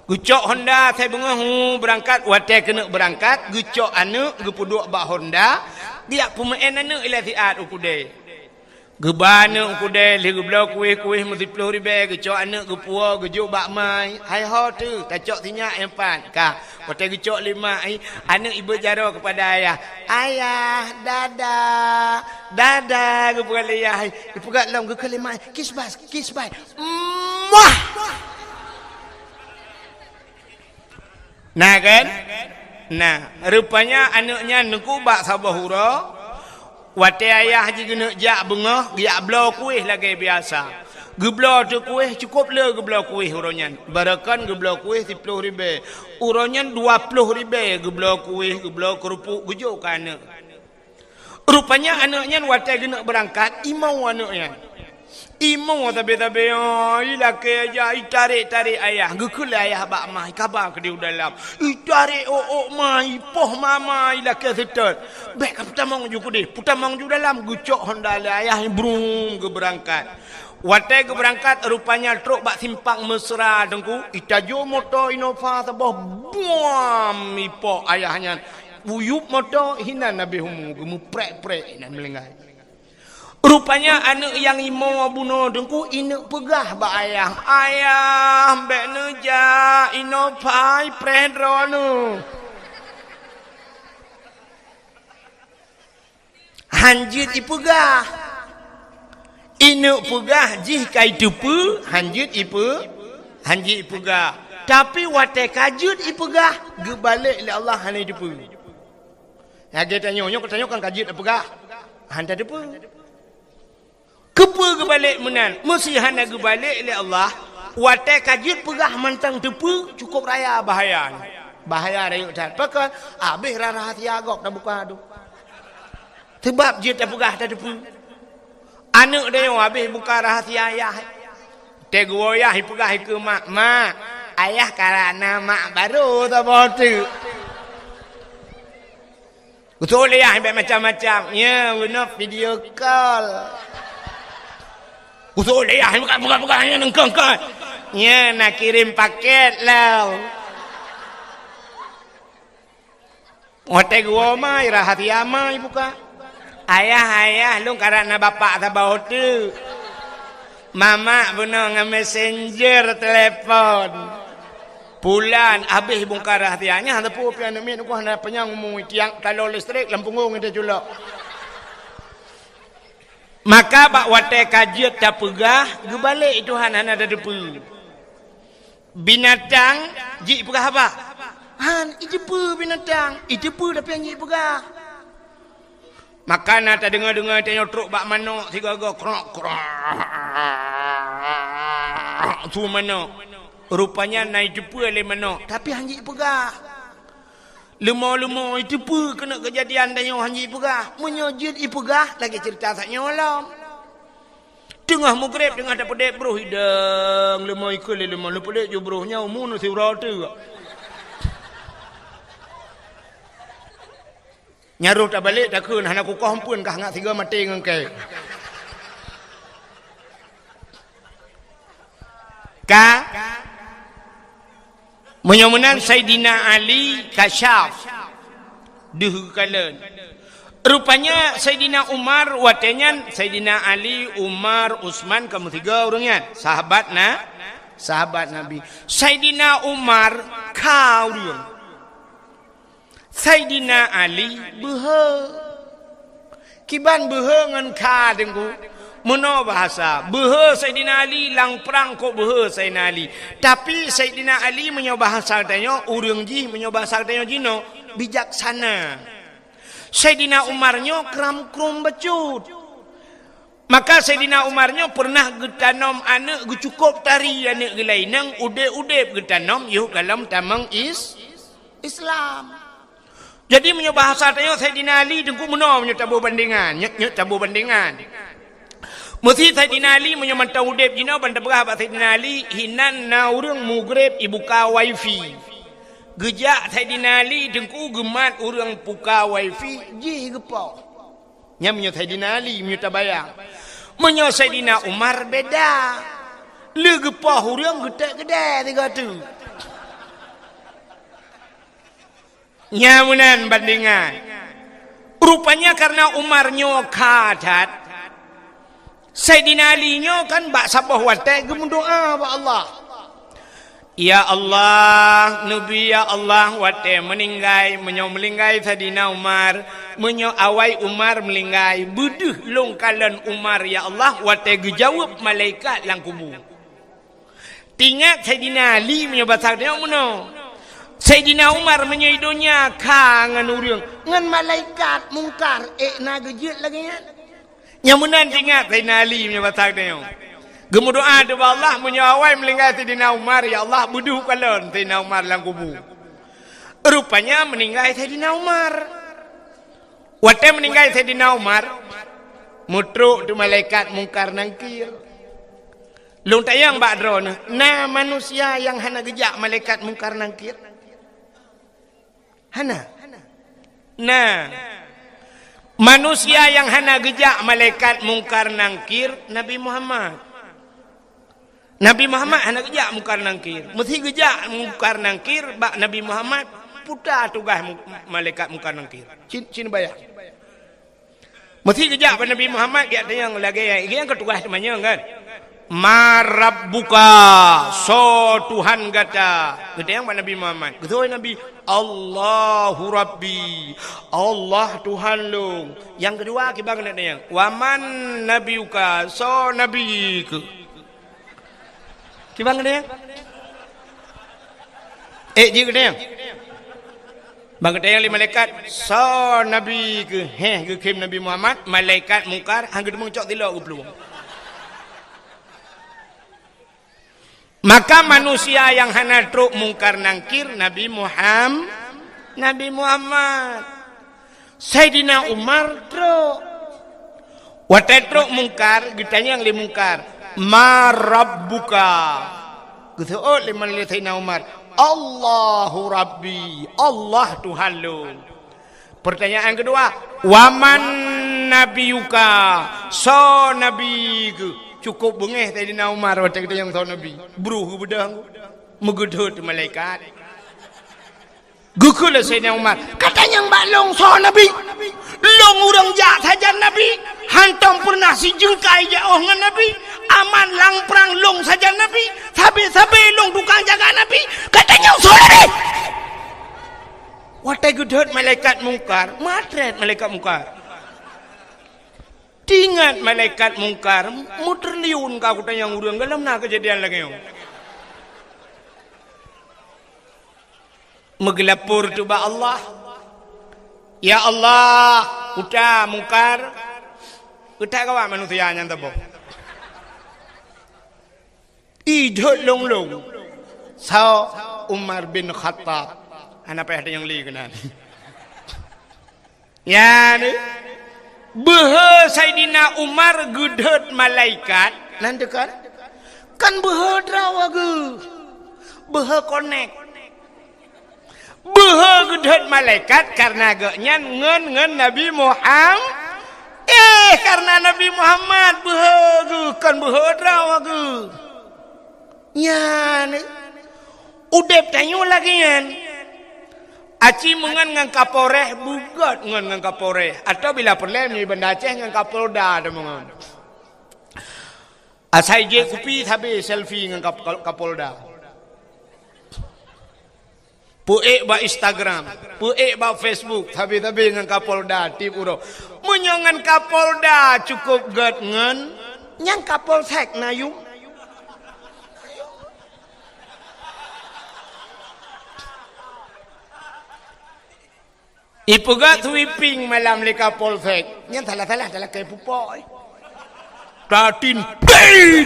Gucok Honda saya bengah berangkat watai kena berangkat gucok anak gepuduk bak Honda dia pemain anak ila siat ukude gebana ukude li geblau kuih mesti 10 ribu gucok anak gepua gejuk bak mai hai ho tu tacok sinyak empat ka watai gucok 5 anak ibu jaro kepada ayah dadah gepua ayah gepua lam ge kelima kiss bye muah. Nah kan? Nah, rupanya anaknya nengku bak sabahura. Wate ayah je kena jak bengah, dia belau kuih lagi biasa. Geblau tu kuih cukup le geblau kuih uronyan. Barakan geblau kuih 10 ribu. Uronyan 20 ribu geblau kuih, geblau kerupuk gujuk ke anak. Rupanya anaknya wate kena berangkat, imau anaknya. Imau tabe-tabe ilake aja tarik ayah gekul ayah bak mai kabar ke dia dalam tarik mai poh mama ilake setot baik putamang ju kudi putamang ju dalam gucok Honda ayah brum ke berangkat watai ke berangkat rupanya truk bak simpang mesra dengku itajo motor Innova sabah buam ipo ayahnya buyup motor hina nabi humu gemu prek melenggai. Rupanya anak yang imau bunuh dengku inak pegah ba ayah mbak neja inopai predronu hanjit ipegah inak pegah jih kai tepu hanjit ipegah tapi watai kajut ipegah gebalik le Allah hanai tepu ya dia tanya kan kajut ipegah hantar tepu kepa kebalik menan mesti hana kebalik oleh Allah watai kajut pegah mantang tepu cukup raya bahaya rayuk tak pakai habis rahasia agak dah buka tu sebab dia tak pegah tak tepu anak dia habis buka rahasia ayah tegur ayah pegah ke mak ayah karena mak baru tak botu betul ayah macam-macam ya guna video call usul dia buka hanya nengkang kan ya nak kirim paket lah hotel gua mai rahasia mai buka ayah lu karena bapak tabah hotel mama benar dengan messenger telepon bulan habis buka rahasianya ada pun pian min aku hendak penyang ngomong tiang kalau listrik lampunggung itu julak. Maka bak watai kajut tak pegah gebalik Tuhan hana ada depu binatang jik pegah apa ijepu binatang ijepu tapi yang jik pegah maka nak dengar tengok truk bak manok tiga krok tu mana. Rupanya naik cepu le mana. Tapi hanji pegah. Lemah-lemah itu pun kena kejadian dan yang hanji pegah. Menyojit ipegah lagi cerita tak nyolam. Tengah maghrib tengah dapat dek bro hidang lemah ikut le lemah lupa dek jo bro nya umun si rata. Nyaruh tak balik tak kun hana ku kau pun kah ngak tiga mati ngengke. Ka menyomunan Sayyidina Ali kasyaf duh kalen. Rupanya Sayyidina Umar watenyan Sayyidina Ali, Umar, Utsman kamu tiga orangnya sahabat Nabi. Sayyidina Umar kau dia. Sayyidina Ali behe. Kiban behe ngan ka dengku. Meno bahasa behe Sayyidina Ali lang perang ko behe Sayyidina Ali. Tapi Sayyidina Ali menyoba bahasa tanya urang ji menyoba bahasa tanya jino bijaksana. Sayyidina Umarnya kram-krum becut. Maka Sayyidina Umarnya pernah getanom anak cukup tari anak gelainang ude-ude getanom yuk dalam tamang Islam. Jadi menyoba bahasa tanya Sayyidina Ali dengku meno menyotabu bandingan, tabu bandingan. Mesti Sayyidina Ali menyamantau udep jina banda berapa Sayyidina Ali hinan na urang mugrib ibuka wifi. Gejak Sayyidina Ali dengku gemat urang buka wifi ji gepau. Nya menyo Sayyidina Ali menyo tabayang. Menyo Sayyidina Umar beda. Le gepau urang gede-gede tiga tu. Nya munan bandingan. Rupanya karena Umarnya kadat. Sayyidina Ali nyo kan bak sabah watek gemundoa ba Allah. Ya Allah, Nabi ya Allah wate meninggai menyo melinggai Sayyidina Umar, menyo awai Umar melinggai buduh long kalan Umar ya Allah wate gejawab malaikat lang kubu. Tingat Sayyidina Ali menyo basak dia mono. Sayyidina Umar menyo idonya kangan urang ngan malaikat mungkar na gejut lagi nya. Nyamunan tingat Sayyidina Ali menyo basak dia. Gemu doa doa Allah menyawai melinggai Sayyidina Umar ya Allah buduh kalon Sayyidina Umar lang kubu. Rupanya meninggai Sayyidina Umar. Wate meninggai Sayyidina Umar mutru tu malaikat mungkar nangkir. Lung tayang bak drone na manusia yang hana gejak malaikat mungkar nangkir. Hana. Nah. Manusia yang hana gejak malaikat mungkar nangkir Nabi Muhammad. Nabi Muhammad hana gejak mungkar nangkir. Mesti gejak mungkar nangkir bak Nabi Muhammad putar tugas malaikat mungkar nangkir. Cina bayar. Mesti gejak bak Nabi Muhammad dia yang lagi yang ketugas temannya kan. Marabbuka so Tuhan kata. Kita yang bak Nabi Muhammad. Betul Nabi Allahu Rabbi. Allah Tuhan lu. Yang kedua kita kena yang waman nabiuka so nabiku. Kibang kena yang? Ji kena yang? Bang kena yang lima malaikat so nabi ke ke kim Nabi Muhammad malaikat mungkar hang gedemung cok tilok ke peluang. Maka manusia yang hana truk mungkar nangkir Nabi Muhammad. Sayyidina Umar truk. Watai truk mungkar ditanya yang li mungkar. Marabbuka. Gitu oh lima Sayyidina Umar. Allahu Rabbi. Allah Tuhan lu. Pertanyaan kedua, waman nabiyuka? So nabiku. Cukup bengeh Sayyidina Umar waktu kita yang tahu Nabi. Bruh bedang. Megedut malaikat. Gukul Sayyidina Umar. Katanya mbak long so Nabi. Long urang jak saja Nabi. Hantam pernah si jengkai jauh dengan Nabi. Aman lang perang long saja Nabi. Sabi-sabi long tukang jaga Nabi. Katanya so Nabi. Watai gedut malaikat mungkar. Matret malaikat mungkar. Tingat malaikat mungkar. Muterliun kau kutanya urang. Galam nak kejadian lagi yang. Megelapur tu ba Allah. Ya Allah, udah mungkar. Udah kawan manusia yang tabo. idut long sao Umar bin Khattab anak apa ada yang li kenal ya ni behe Saidina Umar gudut malaikat nanti kan behe drawa ge behe connect behe gudut malaikat karena gaknya ngen Nabi Muhammad karena Nabi Muhammad behe ge kan behe drawa ge ya ni udep tanyo lagi kan aci mengan ngan kapolres bugat ngan kapolres atau bila perlu ni benda Aceh ngan kapolda ada mengan asai je kupi thabe selfie ngan kapolda puek ba Instagram puek ba Facebook thabe ngan kapolda tip uro munyangan kapolda cukup gat ngan nyang kapolsek nayung ipuga sweeping malam leka polsek nyan salah kayak pupoi tatin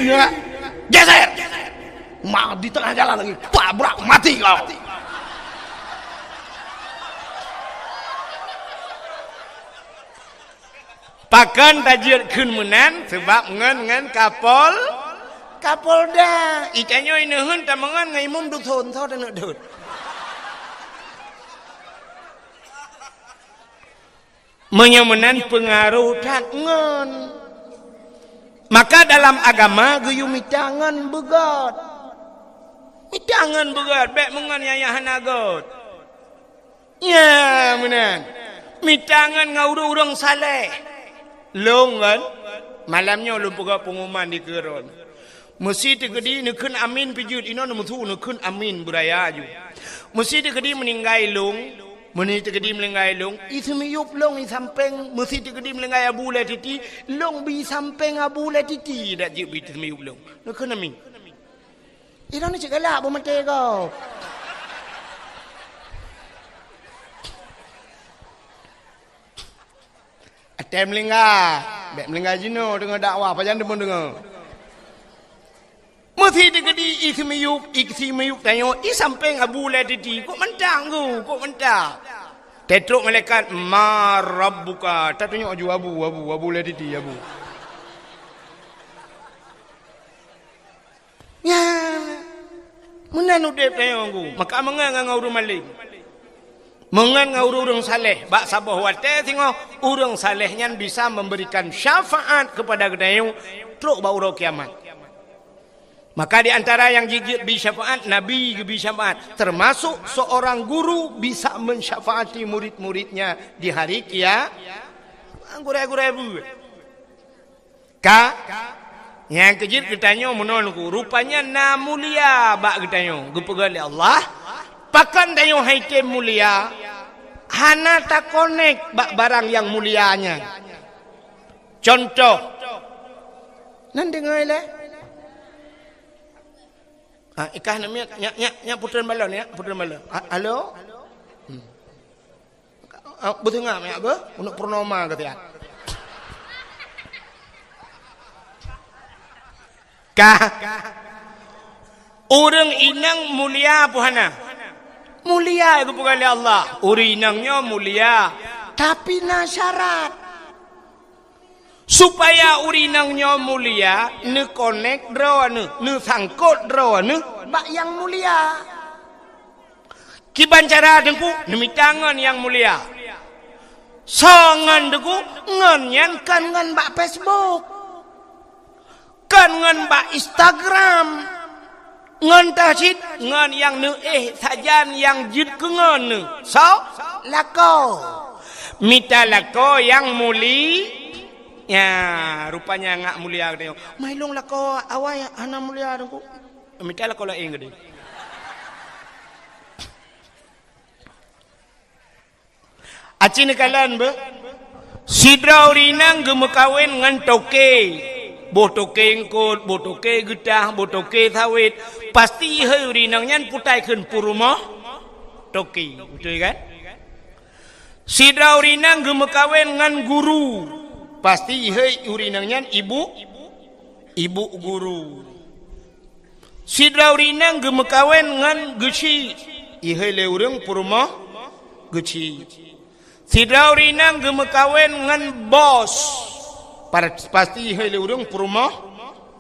ya geser mah di tengah jalan lagi tabrak mati kau pakan tajir kun menan sebab ngan kapolda ikanyo ini hun tamangan ngai mum duk thon tho dan dut menyamanan pengaruh tangan maka dalam agama geyu mitangan begat bek mengan yayahan agot ya menan mitangan ngau urang saleh longan malamnya lu buka pengumuman di keron mesti tegedi nekeun amin pijut ino mutu nekeun amin buraya ju mesti tegedi meninggai long meni tegedi melengai long ismiyup long i sampeng mesti tegedi melengai abule titi long bi sampeng abule titi dak je bi ismiyup long no kena mi ira ni cegala bo mate kau atem melengai bek melengai jino dengan dakwah pajan demun dengar mesti tegedi ismiyup tayo i sampeng abule titi kok mentang kok mentang tetruk malaikat ma rabbuka tak tunjuk aju abu le titi abu ya menan udep tayo ku maka mengan ngau maling mengan ngau urang saleh bak sabah wate tengok urang saleh nyan bisa memberikan syafaat kepada tayo truk ba urang kiamat. Maka di antara yang gigit bisyafaat, Nabi bisyafaat. Termasuk seorang guru bisa mensyafaati murid-muridnya di hari kiamat. Gurai-gurai bu. Yang kejit kitanya menolku. Rupanya na mulia bak kitanya. Gepegali Allah. Pakan tayo haitem mulia. Hana tak connect bak barang yang mulianya. Contoh. Nanti ngailah. Ikah namanya nya putran balon ya putran balon halo betul ngah mak be untuk purnama kata orang inang mulia puhana mulia itu bukan oleh Allah orang inangnya mulia tapi na syarat supaya urinangnya mulia ne connect draw ne sangkut draw ne bak yang mulia kiban cara dengku demi tangan yang mulia songan dengku ngan kan ngan bak Facebook kan ngan bak Instagram ngan tahsid ngan yang ne sajan yang jid ke ngan ne so lako mita lako yang muli ya rupanya ngak mulia dia. Mailong lah kau awai anak mulia aku. Minta lah kau lah gede. Acin kalan be. Sidra urinang gemekawin ngan toke. Boh toke engkot, boh toke getah, boh toke sawit. Pasti he urinang nyan putai kun purumah toke. Betul kan? Sidra urinang gemekawin ngan guru. Pasti ihai urinangnya ibu guru. Sidraurina gemekawen ngan geci. Ihai le urang purmah geci. Sidraurina gemekawen ngan bos. Pasti ihai le urang purmah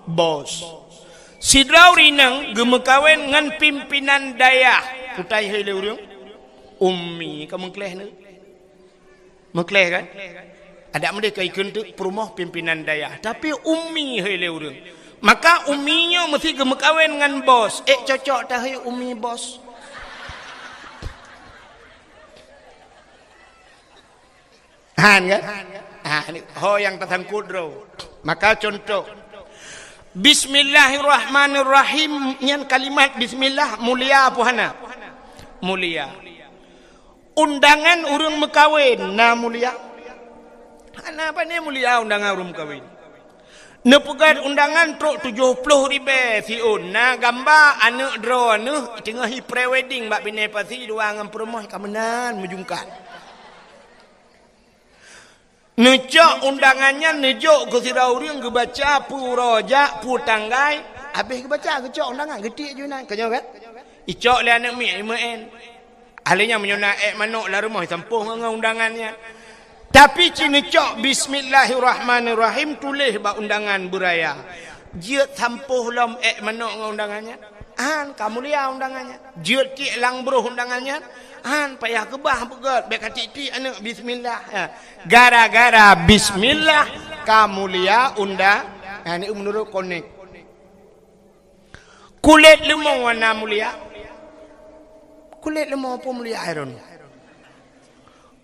bos. Sidraurina gemekawen ngan pimpinan daya. Putai ihai le urang ummi. Kamu keleh ni? Mekleh kan? Ada mereka ikut tu perumah pimpinan daya. Tapi ummi hai le urang. Maka umminya mesti gemekawin dengan bos. Cocok dah hai ummi bos. Han kan? Ni ho yang tersangkut ro. Maka contoh Bismillahirrahmanirrahim. Nyan kalimat bismillah mulia apa hana? Mulia. Undangan urang mekawin na mulia. Apa ni mulia undangan urang mekawin? Nepugat undangan truk 70 ribu siun. Na gambar anak draw anu tengah pre-wedding bak bini pasi dua dengan perempuan kamenan menjungkat. Necok undangannya nejuk ke sirauriang ke baca puroja putanggai. Habis ke baca ke cok undangan getik je nak. Kenyo kan? Icok le anak mi 5N. Ahlinya menyona manuk la rumah sampuh dengan undangannya. Tapi cina cok bismillahirrahmanirrahim tulis bak undangan beraya. Jiat sampuh lom manuk dengan undangannya. Han kamu lihat undangannya. Jiat ki lang beruh undangannya. Han payah kebah begat baik hati anak bismillah. Gara-gara bismillah kamu lihat undang. Ini menurut konek. Kulit lemong warna mulia. Kulit lemong apa mulia iron?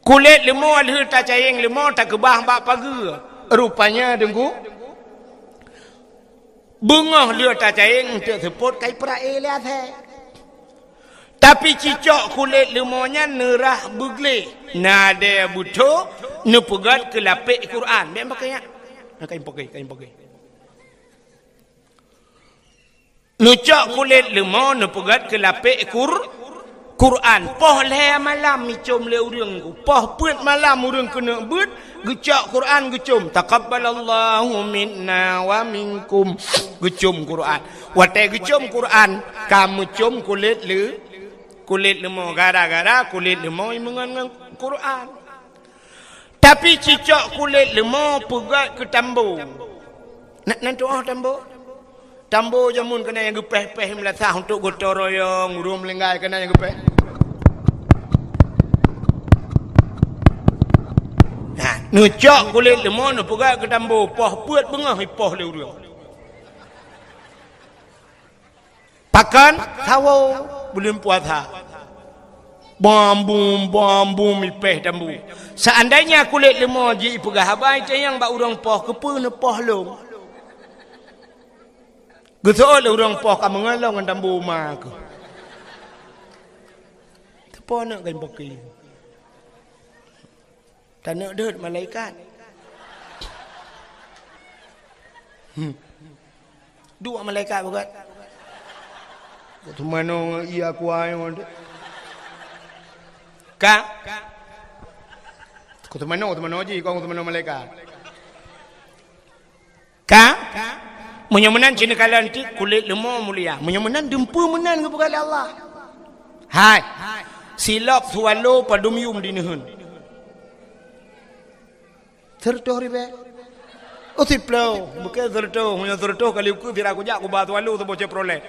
Kulit lemong ada tak cayeng lemong tak kebah bak pagi. Rupanya dengku. Bunga dia tak cayeng untuk sepot kai perae lihat he. Tapi cicok kulit lemongnya nerah bugle. Nada buto nepugat ke lapik Quran. Biar pakai ya. Kain pakai. Nucok kulit lemong nepugat ke lapik Quran. Poh le malam micum le urang ku. Poh put malam urang kena but gecak Quran gecum. Taqabbalallahu minna wa minkum. Gecum Quran. Watai gecum Quran, kamu cum kulit lemong gara-gara kulit lemong mengenang Quran. Tapi cicak kulit lemong pegat ke tambo. Nak doa tambo? Tambo jamun kena yang gepeh-peh melasah untuk gotong royong, urung melenggai kena yang gepeh. Nah, nucok kulit lemon pegat ke tambo, poh puat bengah poh le urang. Pakan tawo bulan puasa. Bam-bum ipeh tambo. Seandainya kulit lemon ji pegah habai yang bak urang poh kepe ne poh long. Gesol orang poh kamu ngalong dengan tambu rumah aku. Tepo nak kain pakai. Tak nak dut malaikat. Dua malaikat bukan? Kau mana iya aku ayam ada. Kak? Kau mana je? Kau mana malaikat? Kak? Menyemenan cina kalian ti kulit lemah mulia. Menyemenan dempu menan kepada Allah. Hai. Silap swallow padum yum dinehun. Tertoh ribe. Oh tiplau. Bukan tertoh. Hanya tertoh kali aku biar aku jak aku bat swallow tu bocah proleh.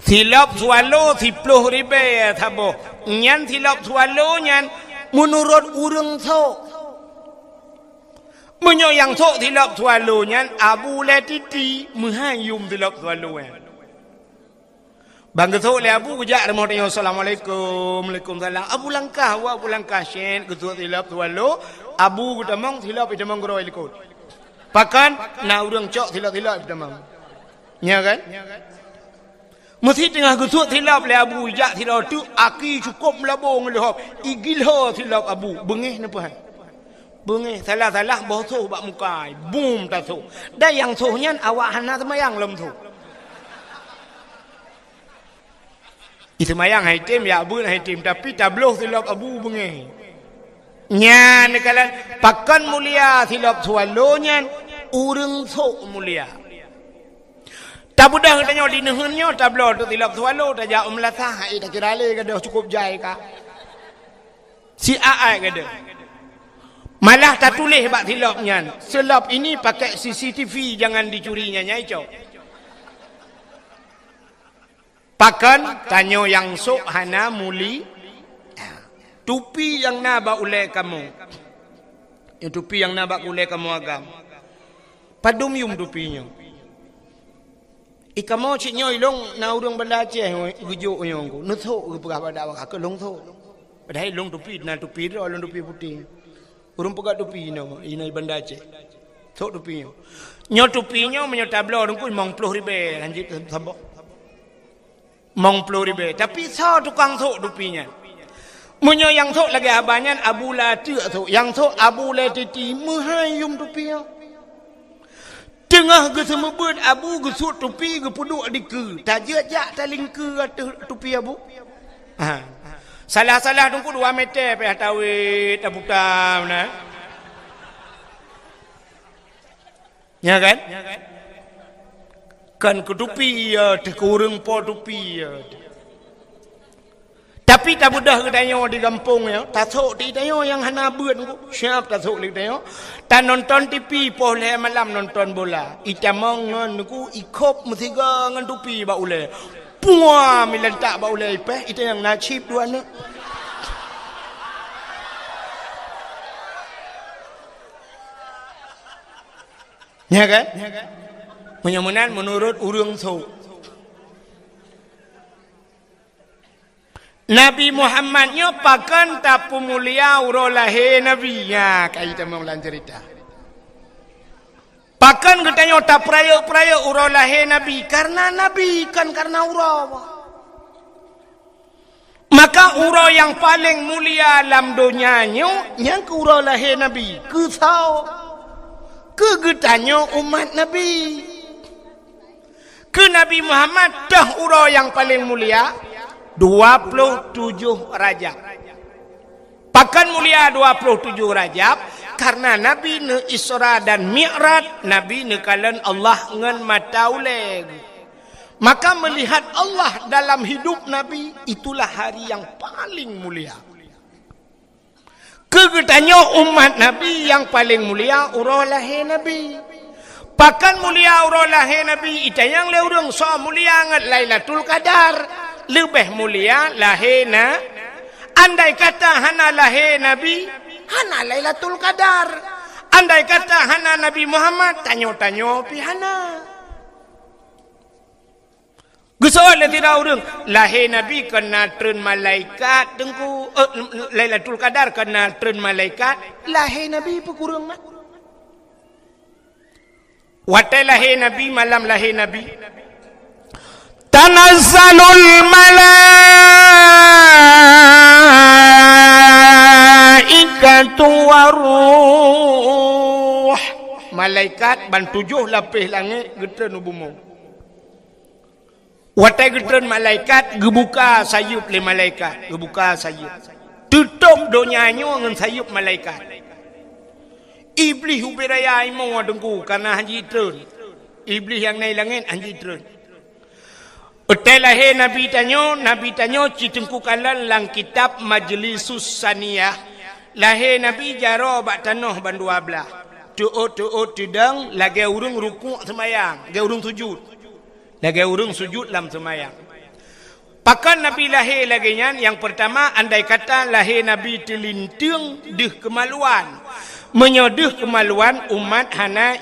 Silap swallow tiplau ribe thabo. Nyan silap swallow nyan menurut urang so. Menyayang sok tilap tualunya Abu Latiti menghayum tilap tualunya. Bangga sok le Abu kejak remah tanya Assalamualaikum. Waalaikumsalam. Abu langkah syen ketua tilap tualu. Abu kutamang tilap itamang gero ilikut. Pakan na urang cok tilap itamang. Nya kan? Mesti tengah ketua tilap le Abu jak tilap tu aki cukup melabung lehop. Igil ho tilap Abu bengih napa? Bengih salah bosoh bak mukai. Boom tak soh. Dan yang sohnya awak hana semayang lem soh. Itu semayang haitim ya abu haitim. Tapi tabloh silap abu bengih. Nyan kalan pakan mulia silap swallonya. urang sok mulia. Tak budah tanya di nehunnya tablo tu tilap swalo tak jauh melatah ai tak kira le gadah cukup jai ka. Si ai gadah. Malah tak tulis bak tilapnya. Selap ini pakai CCTV jangan dicurinya nyai cok. Pakan tanya yang sok hana muli. Tupi yang nabak oleh kamu. Yang tupi yang nabak oleh kamu agam. Padum yum tupinya. Ikamu ciknya ilong na urang benda Aceh gujuk yang ku. Nuthuk ke pegah pada awak ke long thuk. Padahal long tupi na tupi dia long tupi putih. Urang pegat tupi ina benda Aceh. Thuk tupinya. Nyo tupinya menyo tablo urang ku 50,000 lanjut sabok. 50,000 tapi sa tukang thuk tupinya. Menyo yang thuk lagi abanyan Abu Latik thuk. Yang thuk Abu Latik mahayum tupinya. Tengah ke semebut Abu ke sut tupi ke puduk di ke. Tak jak taling ke tupi Abu. Salah-salah tunggu 2 meter peh tawit tak putam nah. Ya kan? Kan ke tupi ya kurang po tupi ya. Tapi tak mudah ke tanya di kampung ya. Tak sok di tanya yang hana beut ku. Siap tak sok di tanya. Tak nonton TV boleh malam nonton bola. Itamang ngan ku ikop mesiga ngan tupi ba ule. Puah milentak ba ule ipeh itu yang nasib dua nak. Ya kan? Mudah-mudahan menurut urang sok. Nabi Muhammad nyo pakan tapu mulia urolahe Nabi ya kaita maulan cerita. Pakan katanya tak praya urolahe Nabi karena Nabi kan karena urawa. Maka ura yang paling mulia dalam dunia nyo yang ke urolahe Nabi kesau kegetanyo umat Nabi. Ke Nabi Muhammad dah ura yang paling mulia 27 Rajab. Pakan mulia 27 Rajab karena Nabi ne Isra dan Mi'raj, Nabi ne kalan Allah ngan matauleg. Maka melihat Allah dalam hidup Nabi itulah hari yang paling mulia. Kegetanya umat Nabi yang paling mulia urolahe Nabi. Pakan mulia urolahe Nabi itayang leurung so mulia ngat Lailatul Qadar. Lebih mulia lahena. Andai kata hana lahir Nabi, hana Lailatul Qadar. Andai kata hana Nabi Muhammad, tanyo-tanyo pi hana. Gusoal tidak urang lahir Nabi kena tren malaikat dengku Lailatul Qadar kena tren malaikat lahir Nabi pekurang mat. Watai lahir Nabi malam lahir Nabi. Tanazzalul malaikatu waruh. Malaikat ban 7 lapis langit getren bumi. Watai getren malaikat gebuka sayup le malaikat, gebuka sayup. Tutup donyanya dengan sayup malaikat. Iblis ubiraya imo dengku karena haji tren. Iblis yang naik langit haji tren. Utai lahir Nabi tanyo citengku kalan lang kitab Majlisus Saniyah. Lahir Nabi jaro bak tanah ban 12. Tuut tidang lagi urung rukuk semayang, lagi urung sujud. Lagi urung sujud dalam semayang. Pakan Nabi lahir lagi yang pertama andai kata lahir Nabi telintung deh kemaluan. Menyodeh kemaluan umat hana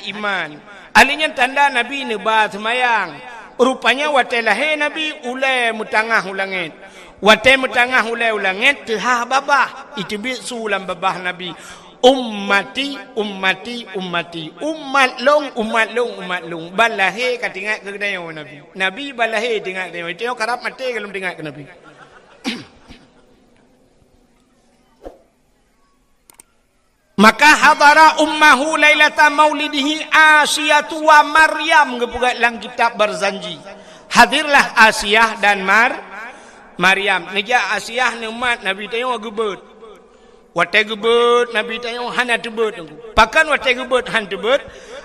iman. Alinya tanda Nabi neba semayang. Rupanya watai lahir Nabi ulai mutangah ulangit. Watai mutangah ulai ulangit tehah babah. Itu bisulam babah Nabi. Ummati. Umat long. Balahir ka tinggal ke dayo Nabi. Nabi balahir tinggal dayo. Itu yang karap mati kalau tinggal ke Nabi. Maka hadara ummahu lailata maulidihi Asiyatu wa Maryam gepugat lang kitab berzanji. Hadirlah Asiyah dan Maryam. Nija Asiyah ni umat Nabi tayo gebut. Watai gebet Nabi tanya hana tebet. Pakan watai gebet han tebet.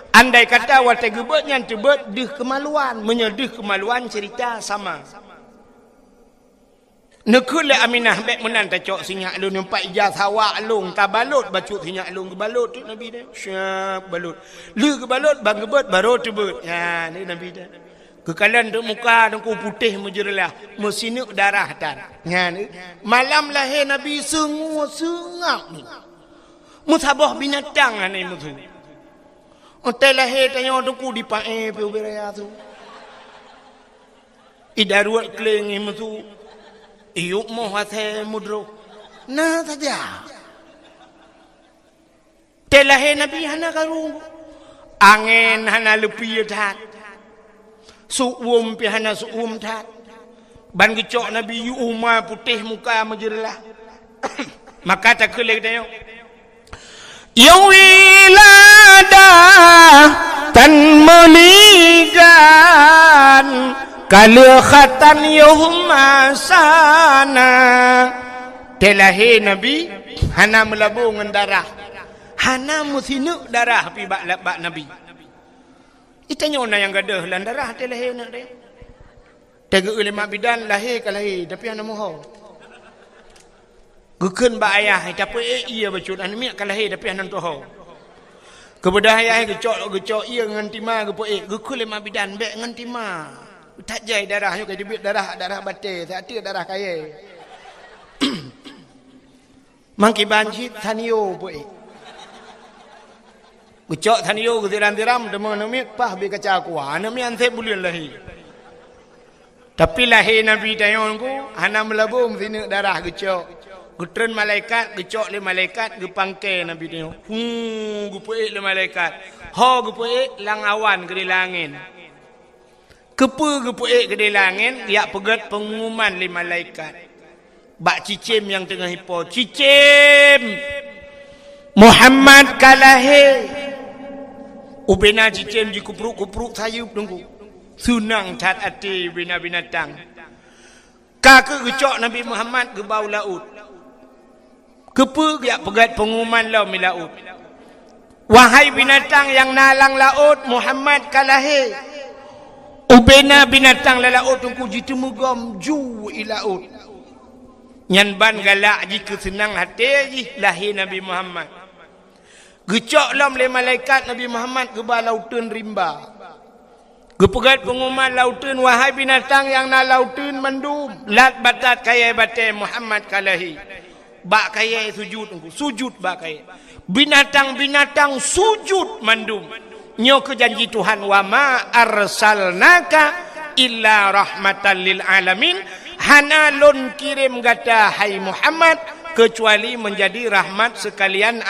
Andai kata watai gebet yang tebet dih kemaluan, menyedih kemaluan cerita sama. Nekul le Aminah bek menan ta cok sinyak lu nampak ijazah awak long ta balut bacut sinyak long ke balut tu Nabi dah. Syap balut. Lu ke balut bang gebet baru tebet. Ya ni Nabi dah. Kekalan tu muka tu putih menjerlah, mesinuk darah tan. Ya ni. Malam lahir Nabi sengap ni. Musabah binatang ni mutu. Otai lahir tanya tu ku di pae pe beraya tu. Idaruat kleng ni mutu. Iyuk mau hati mudro. Nah saja. Telahe Nabi hana karung. Angin hana lepi tat. Suum pi hana suum tat. Ban gecok Nabi yu umar putih muka menjerlah. Maka tak kelek tanya. Ya wilada tan meligan. Kalau khatan yuhma sana telahi Nabi hana melabung darah hana musinuk darah pi bak Nabi itanya ona yang gadah lan darah telahi nak dia tega ulama bidan lahir ka lahir tapi hana moho gekeun ba ayah tapi iya bacut anu mi ka lahir tapi hana toho kebedah ayah gecok iya ngan tima gepo gekul ulama bidan bek ngan tima tak jai darah yo dibit darah batil tak ada darah kaya mangki banji tanio boy ucok tanio gutiran-tiram demo nomik pah bi kaca kuah nami ante bulian lahi tapi lahi Nabi tayonku hana melabung sini darah gecok gutren malaikat gecok le malaikat gepangke Nabi tayo gupoe le malaikat ho gupoe lang awan ke langit Kepu-kepu ke langit, dia pegat pengumuman li malaikat. Bak cicim yang tengah hipo. Cicim! Muhammad kalahe. Ubena cicim ji kupruk-kupruk sayup tunggu. Sunang cat ati bina binatang. Kakak gecok Nabi Muhammad ke bau laut. Kepu dia pegat pengumuman lau mi laut. Wahai binatang yang nalang laut, Muhammad kalahe. Ubena binatang lalaut tungku jitu mugam ju ilaut. Nyan ban galak jika senang hati lahir Nabi Muhammad. Gecok lam le malaikat Nabi Muhammad ke lautan rimba. Gepegat pengumuman lautan wahai binatang yang na lautan mendum. Lat batat kaya batai Muhammad kalahi. Bak kaya sujud tungku sujud bak kaya. Binatang-binatang sujud mendum. Nyo ke janji Tuhan wa ma arsalnaka illa rahmatan lil alamin hana lon kirim gata hai Muhammad kecuali menjadi rahmat sekalian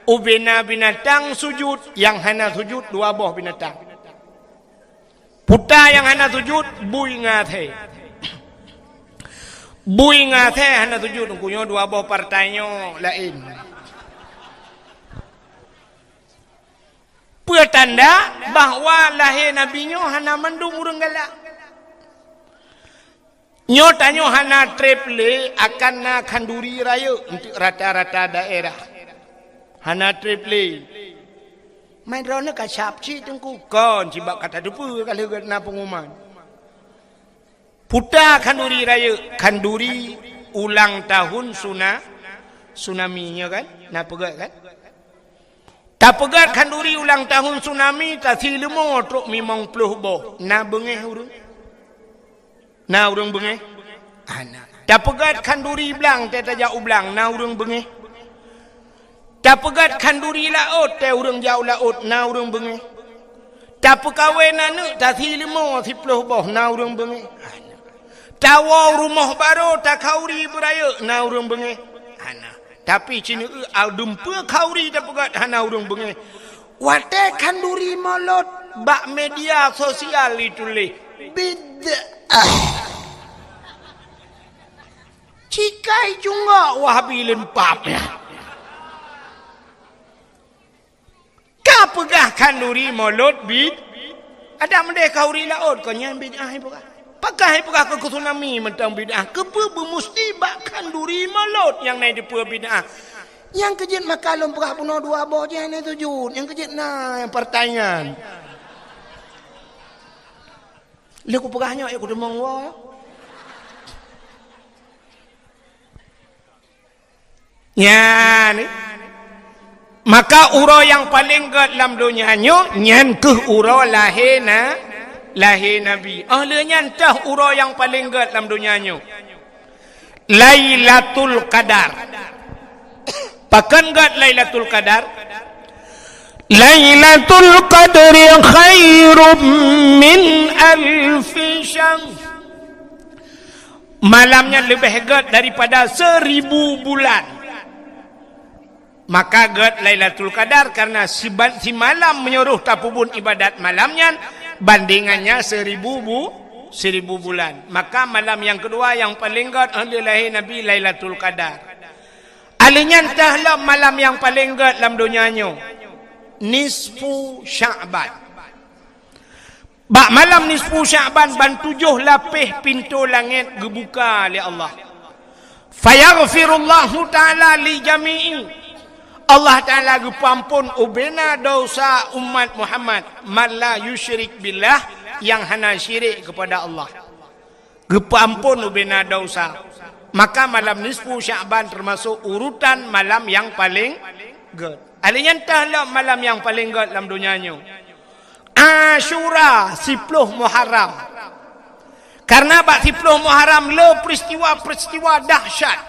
ubena binatang sujud yang hana sujud dua buah binatang puta yang hana sujud bui ngathe hana sujud kunyo dua buah partainya lain petanda bahawa lahir Nabi nyo hana mendung urang galak. Nyo tanyo hana triple akan na kanduri raya untuk rata-rata daerah. Hana triple. Main rona ka syapci tengku kon cibak kata depu kalau na pengumuman. Puta kanduri raya, kanduri ulang tahun tsunami nya kan? Na pegat kan? Tak pegat kanduri ulang tahun tsunami tak silemo truk mimong puluh boh. Na bengeh urang. Na urang bengeh. Ana. Tak pegat kanduri belang teta jauh belang na urang bengeh. Tak pegat kanduri laut te urang jauh laut na urang bengeh. Tak pekawin anu tak silemo 10 boh na urang bengeh. Ana. Tawa rumah baru tak kauri beraya na urang bengeh. Ana. Tapi cina dumpa kauri dah pegat hana urang bengeh. Wate kanduri molot bak media sosial itu le. Bid'ah. Cikai juga wahabi lempapnya. Ka pegah kanduri molot bid. Ada mende kauri laut kau nyan bid'ah bukan. Pakai pegah ke tsunami mentang bid'ah. Kepa bermusti bakkan duri malut yang naik di pua bid'ah. Yang kejit makalum pegah bunuh dua boh je ni tu Jun. Yang kejit yang pertanyaan. Dia aku pegahnya aku demang wah. Ya ni. Maka uro yang paling gat dalam dunia nyan ke uro lahir Nabi. Ahlinya entah uro yang paling gat dalam dunia Lailatul Qadar. Pakan gat Lailatul Qadar. Lailatul Qadri khairum min alfi syahr. Malamnya lebih gat daripada 1000 bulan. Maka gat Lailatul Qadar karena si malam menyuruh tapubun ibadat malamnya bandingannya 1000 bulan. Maka malam yang kedua yang paling gat adalah Nabi Lailatul Qadar. Alinya entahlah malam yang paling gat dalam dunianya. Nisfu Sya'ban. Bak malam nisfu Sya'ban ban 7 lapis pintu langit dibuka oleh Allah. Fayaghfirullahu ta'ala li jami'i. Allah Ta'ala gepampun ubena dosa umat Muhammad man la yusyrik billah yang hana syirik kepada Allah. Gepampun ubena dosa. Maka malam nisfu Sya'ban termasuk urutan malam yang paling good. Alinya entahlah malam yang paling good dalam dunianya. Asyura 10 Muharram. Karena bak 10 Muharram le peristiwa dahsyat.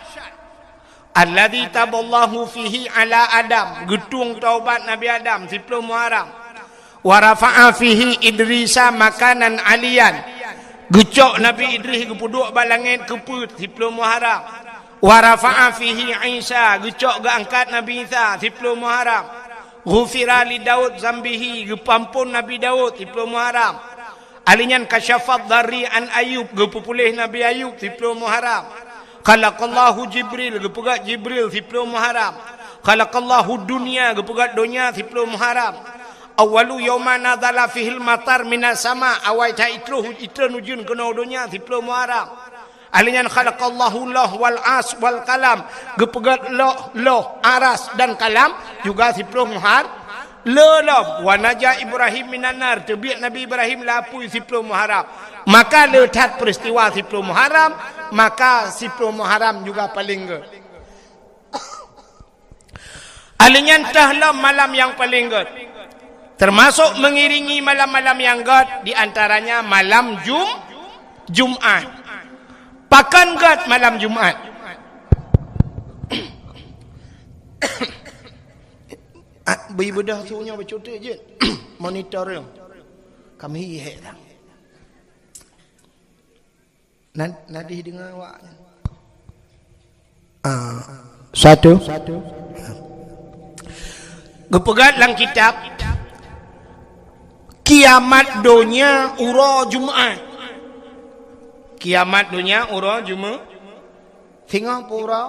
Alladzi taballahu fihi ala Adam. Getung taubat Nabi Adam 10 Muharram. Wa rafa'a fihi Idrisa makanan aliyan. Gecok Nabi Idris gepuduk bak langit keput 10 Muharram. Wa rafa'a fihi Isa. Gecok geangkat Nabi Isa 10 Muharram. Ghufira li Daud zambihi. Gepampun Nabi Daud 10 Muharram. Alinyan kasyafat dari an Ayub. Gepupulih Nabi Ayub 10 Muharram. Khalaqallahu Jibril, gepegat Jibril 10 Muharram. Khalaqallahu dunia, gepegat dunia 10 Muharram. Awalu yawma nazala fihil matar minas sama, awai ta itluh nujun kena dunia 10 Muharram. Alinya khalaqallahu lah wal as wal kalam, gepegat loh aras dan kalam juga 10 Muharram. Lelam wa naja Ibrahim minanar, terbiak Nabi Ibrahim lapui 10 Muharram. Maka letat peristiwa 10 Muharram, maka 10 Muharram juga paling ke. Alinya entahlah malam yang paling ke. Termasuk mengiringi malam-malam yang ke, di antaranya malam Jumat. Pakan ke malam Jumat. Beribadah tu punya bercuti je. Monitor dia. Kami hihek lah. Nadih dengar awak. Satu. Gepegat dalam kitab Kiamat Dunia Ura Jumaat. Kiamat Dunia Ura Jumaat. Tengok pura.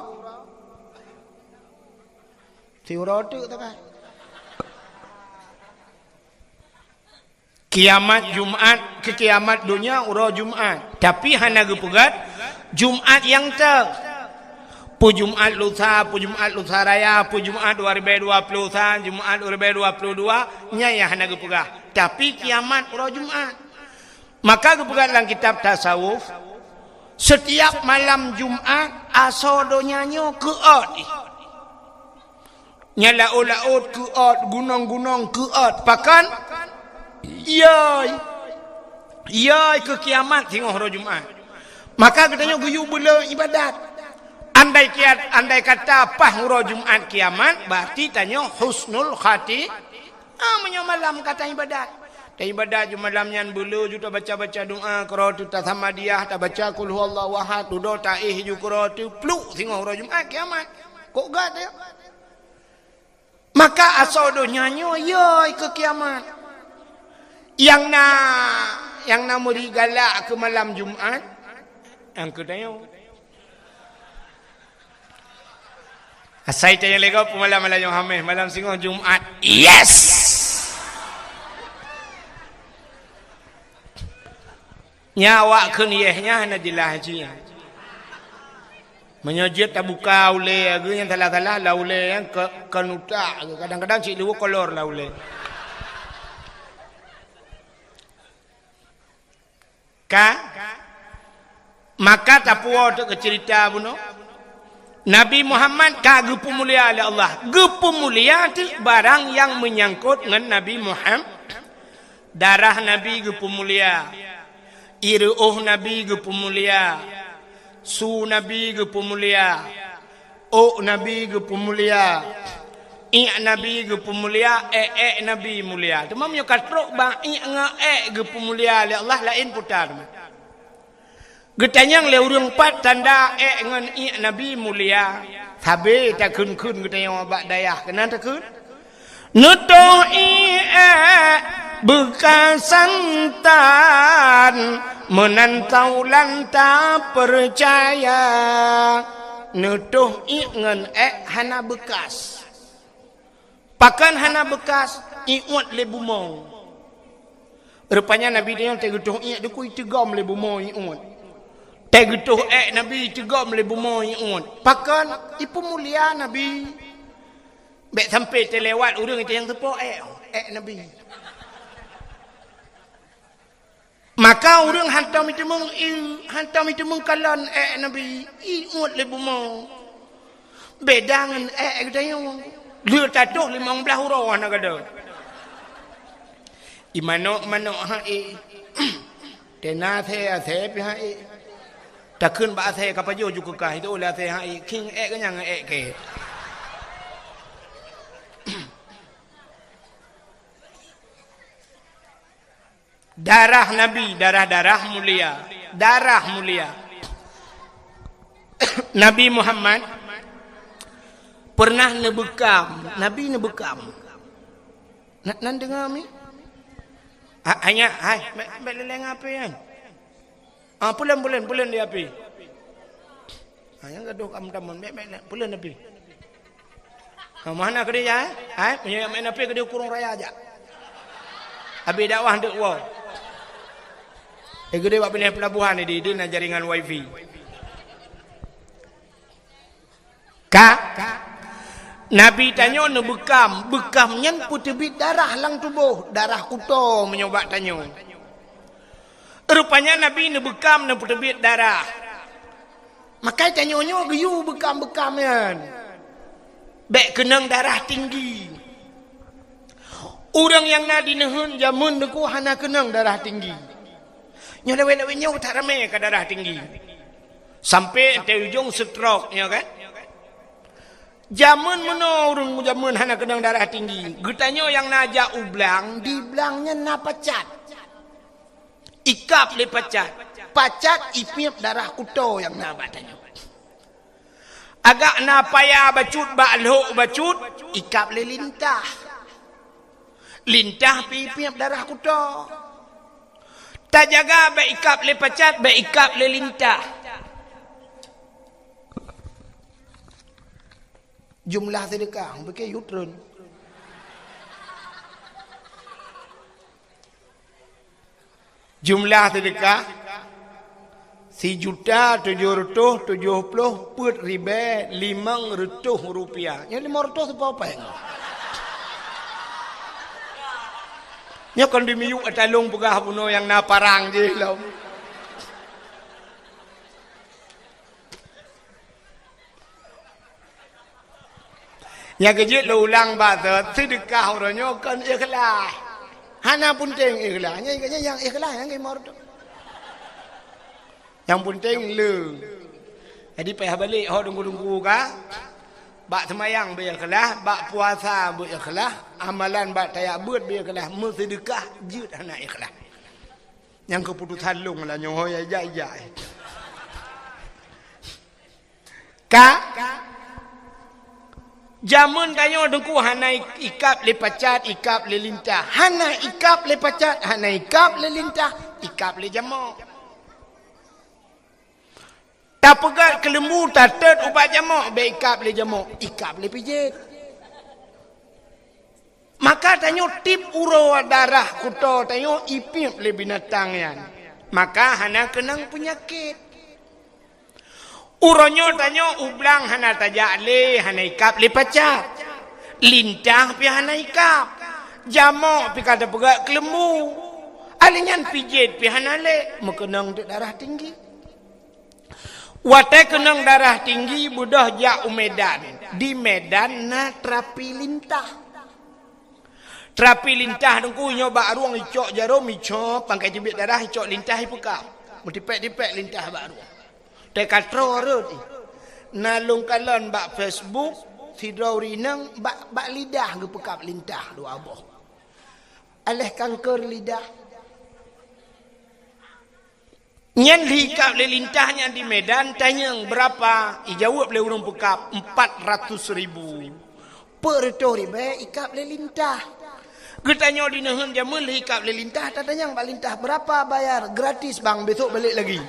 Ura tu tak kan? Kiamat Jumaat ke kiamat dunia ura Jumaat. Tapi hana gepegat Jumaat yang pu Jumaat lusa, pu Jumaat lusa raya, pu Jumaat 2020, Jumaat 2022 nya ya hana gepegat. Tapi kiamat ura Jumaat. Maka gepegat dalam kitab tasawuf setiap malam Jumaat aso donyanya keot. Nya laut keot, gunung-gunung keot. Pakan Yai ke kiamat tengok hari Jumaat. Maka katanya guyu bela ibadat. Andai kata pah hari Jumaat kiamat, berarti tanya husnul khati. Malam kata ibadat. Dan ibadat ju malamnya bela ju tak baca-baca doa, qiraatu tasamadiyah, tak baca qul huwallahu ahad, do taih ju qiraatu pluk tengok hari Jumaat kiamat. Kok gad ya? Maka asal do nyanyo yai ke kiamat. Yang nak muri galak ke malam Jumaat yang kedaya asai tanya lego malam Jumaat malam singong Jumaat yes Nyawa keniyehnya hana jelah haji. Menyojit tak buka ule age yang salah-salah la ule yang kenuta kadang-kadang cik lu kolor la ule. Maka tapuo tu ke cerita buno. Nabi Muhammad ka gepu mulia oleh Allah. Gepu mulia tu barang yang menyangkut dengan Nabi Muhammad. Darah Nabi gepu mulia. Iruh Nabi gepu mulia. Su Nabi gepu mulia. O Nabi gepu mulia. Nabi gepu mulia. Nabi mulia. Cuma punya katrok bang gepu mulia oleh Allah lain putar. Getanyang le urang pat tanda dengan Nabi mulia. Sabe tak kun-kun getanyang abak dayah kena tak kun. Nutoh bekas santan menantau lanta percaya. Nutoh ngan hana bekas. Pakan hana bekas iuat le bumong. Rupanya Nabi dia tegutuh deku itigam le bumong iuat. Tegutuh Nabi tegam le bumong iuat. Pakan ipu mulia Nabi. Bek sampai terlewat urang itu yang tepo Nabi. Maka urang hantam itu mengkalan Nabi iuat le bumong. Beda dengan gedayang. Dia tatuh 15 huruf nak ada. Imano tena the pi takun ba the kapajo juga kah itu ulah the king ke yang ke. Darah Nabi, darah mulia. Darah mulia. Nabi Muhammad pernah nebekam. Nabi nebekam. Nak dengar mi? Hanya, beleng apa kan? Bulan dia api. Hanya gaduh kamu taman, bulan api. Mana kerja? Punya main api kerja kurung raya aja. Abi dakwah dek wow. Gede buat pindah pelabuhan ni dia nak jaringan wifi. Nabi tanya nak bekamnya putibit darah lang tubuh, darah kuto menyobat tanya. Rupanya Nabi nak bekam nak putibit darah. Maka tanya-nya geyu bekam-bekam kan. Bek kenang darah tinggi. Orang yang nak dinehun jamun deku hana kenang darah tinggi. Nyo lewe-lewe nyo tak ramai ke darah tinggi. Sampai te ujung stroke ya kan. Jamun mana orang jamun hana kenang darah tinggi. Getanyo yang najak ublang, di belangnya na pacat. Ikap le pacat. Pacat ipip darah kuto yang na batanyo. Agak na payah bacut bakluk bacut, ikap le lintah. Lintah pipip darah kuto. Tak jaga baik ikap le pacat, baik ikap le lintah. Jumlah sedekah pakai yutron. Jumlah sedekah 1.770.500 rupiah. Yang 500 apa yang? Nya kon dimiyu atalong pegah puno yang na parang je law. Nya kejit lo ulang ba sedekah oronyo kon ikhlas. Hana penting ikhlas. Nya yang ikhlas yang gemor tu. Yang penting le. Jadi payah balik ho tunggu-tunggu ka. Bak semayang biar kelah, bak puasa biar kelah, amalan bak tayak buat biar kelah, sedekah jut anak ikhlas. Yang keputusan long lah nyoh ya jai. Jamun kanyo dengku hana ikap le pacat, ikap le lintah. Hana ikap le pacat, hana ikap le lintah, ikap le jamak. Tak pegat ke lembu, tak tet ubat jamak, baik ikap le jamak, ikap le pijit. Maka tanya tip uro darah kuto, tanya ipip le binatang yan. Maka hana kenang penyakit. Uronyo tanyo ublang hana tajak le, hana ikap le pacak. Lintah pi hana ikap. Jamok pi kata pegak kelembu. Alinyan pijit pi hana le, mekenang darah tinggi. Watai kenang darah tinggi budah jak Medan. Di Medan na terapi lintah. Terapi lintah dengku nyoba ruang icok jarum icok pangkai jebit darah icok lintah ipekap. Multipek-dipek lintah bak ruang. Tekatro rut. Nalung kalon bak Facebook sidrau rinang bak lidah gepekap lintah dua aboh. Aleh kanker lidah. Nyan hikap le lintahnya di Medan tanya berapa? Ijawab le urang pekap 400.000. Per tori be ikap le lintah. Getanya di nehen jamun le hikap le lintah tanya bak lintah berapa bayar? Gratis bang, besok balik lagi.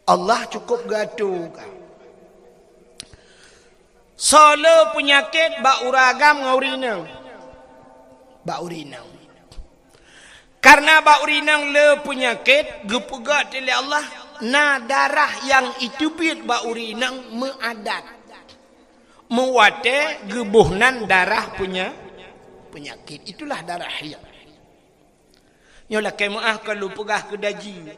Allah cukup gaduh. Solo penyakit bak uragam ngaurinang. Bak urinang. Karena bak urinang le penyakit gepegat oleh Allah na darah yang itu bit bak urinang meadat. Mewate gebuhnan darah punya penyakit. Itulah darah haid. Nyolah kemaah kalau pegah ke daji.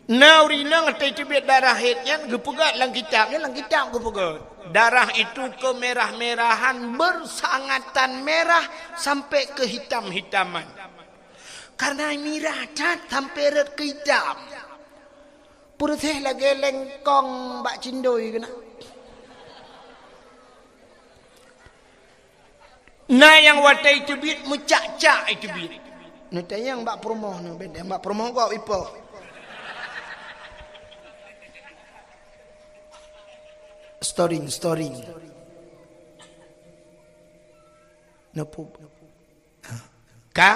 Na urinang atau itu bit darah haidnya gepegat lang kitabnya lang kitab gepegat. Darah itu kemerah-merahan bersangatan merah sampai ke hitam-hitaman. Karena merah cat sampai red ke hitam. Putih lagi lengkong bak cindoi kena. Nah yang watai itu bit mencak-cak itu bit. Nanti yang bak promoh ni benda bak promoh kau ipo. Storing. Napu. Ka?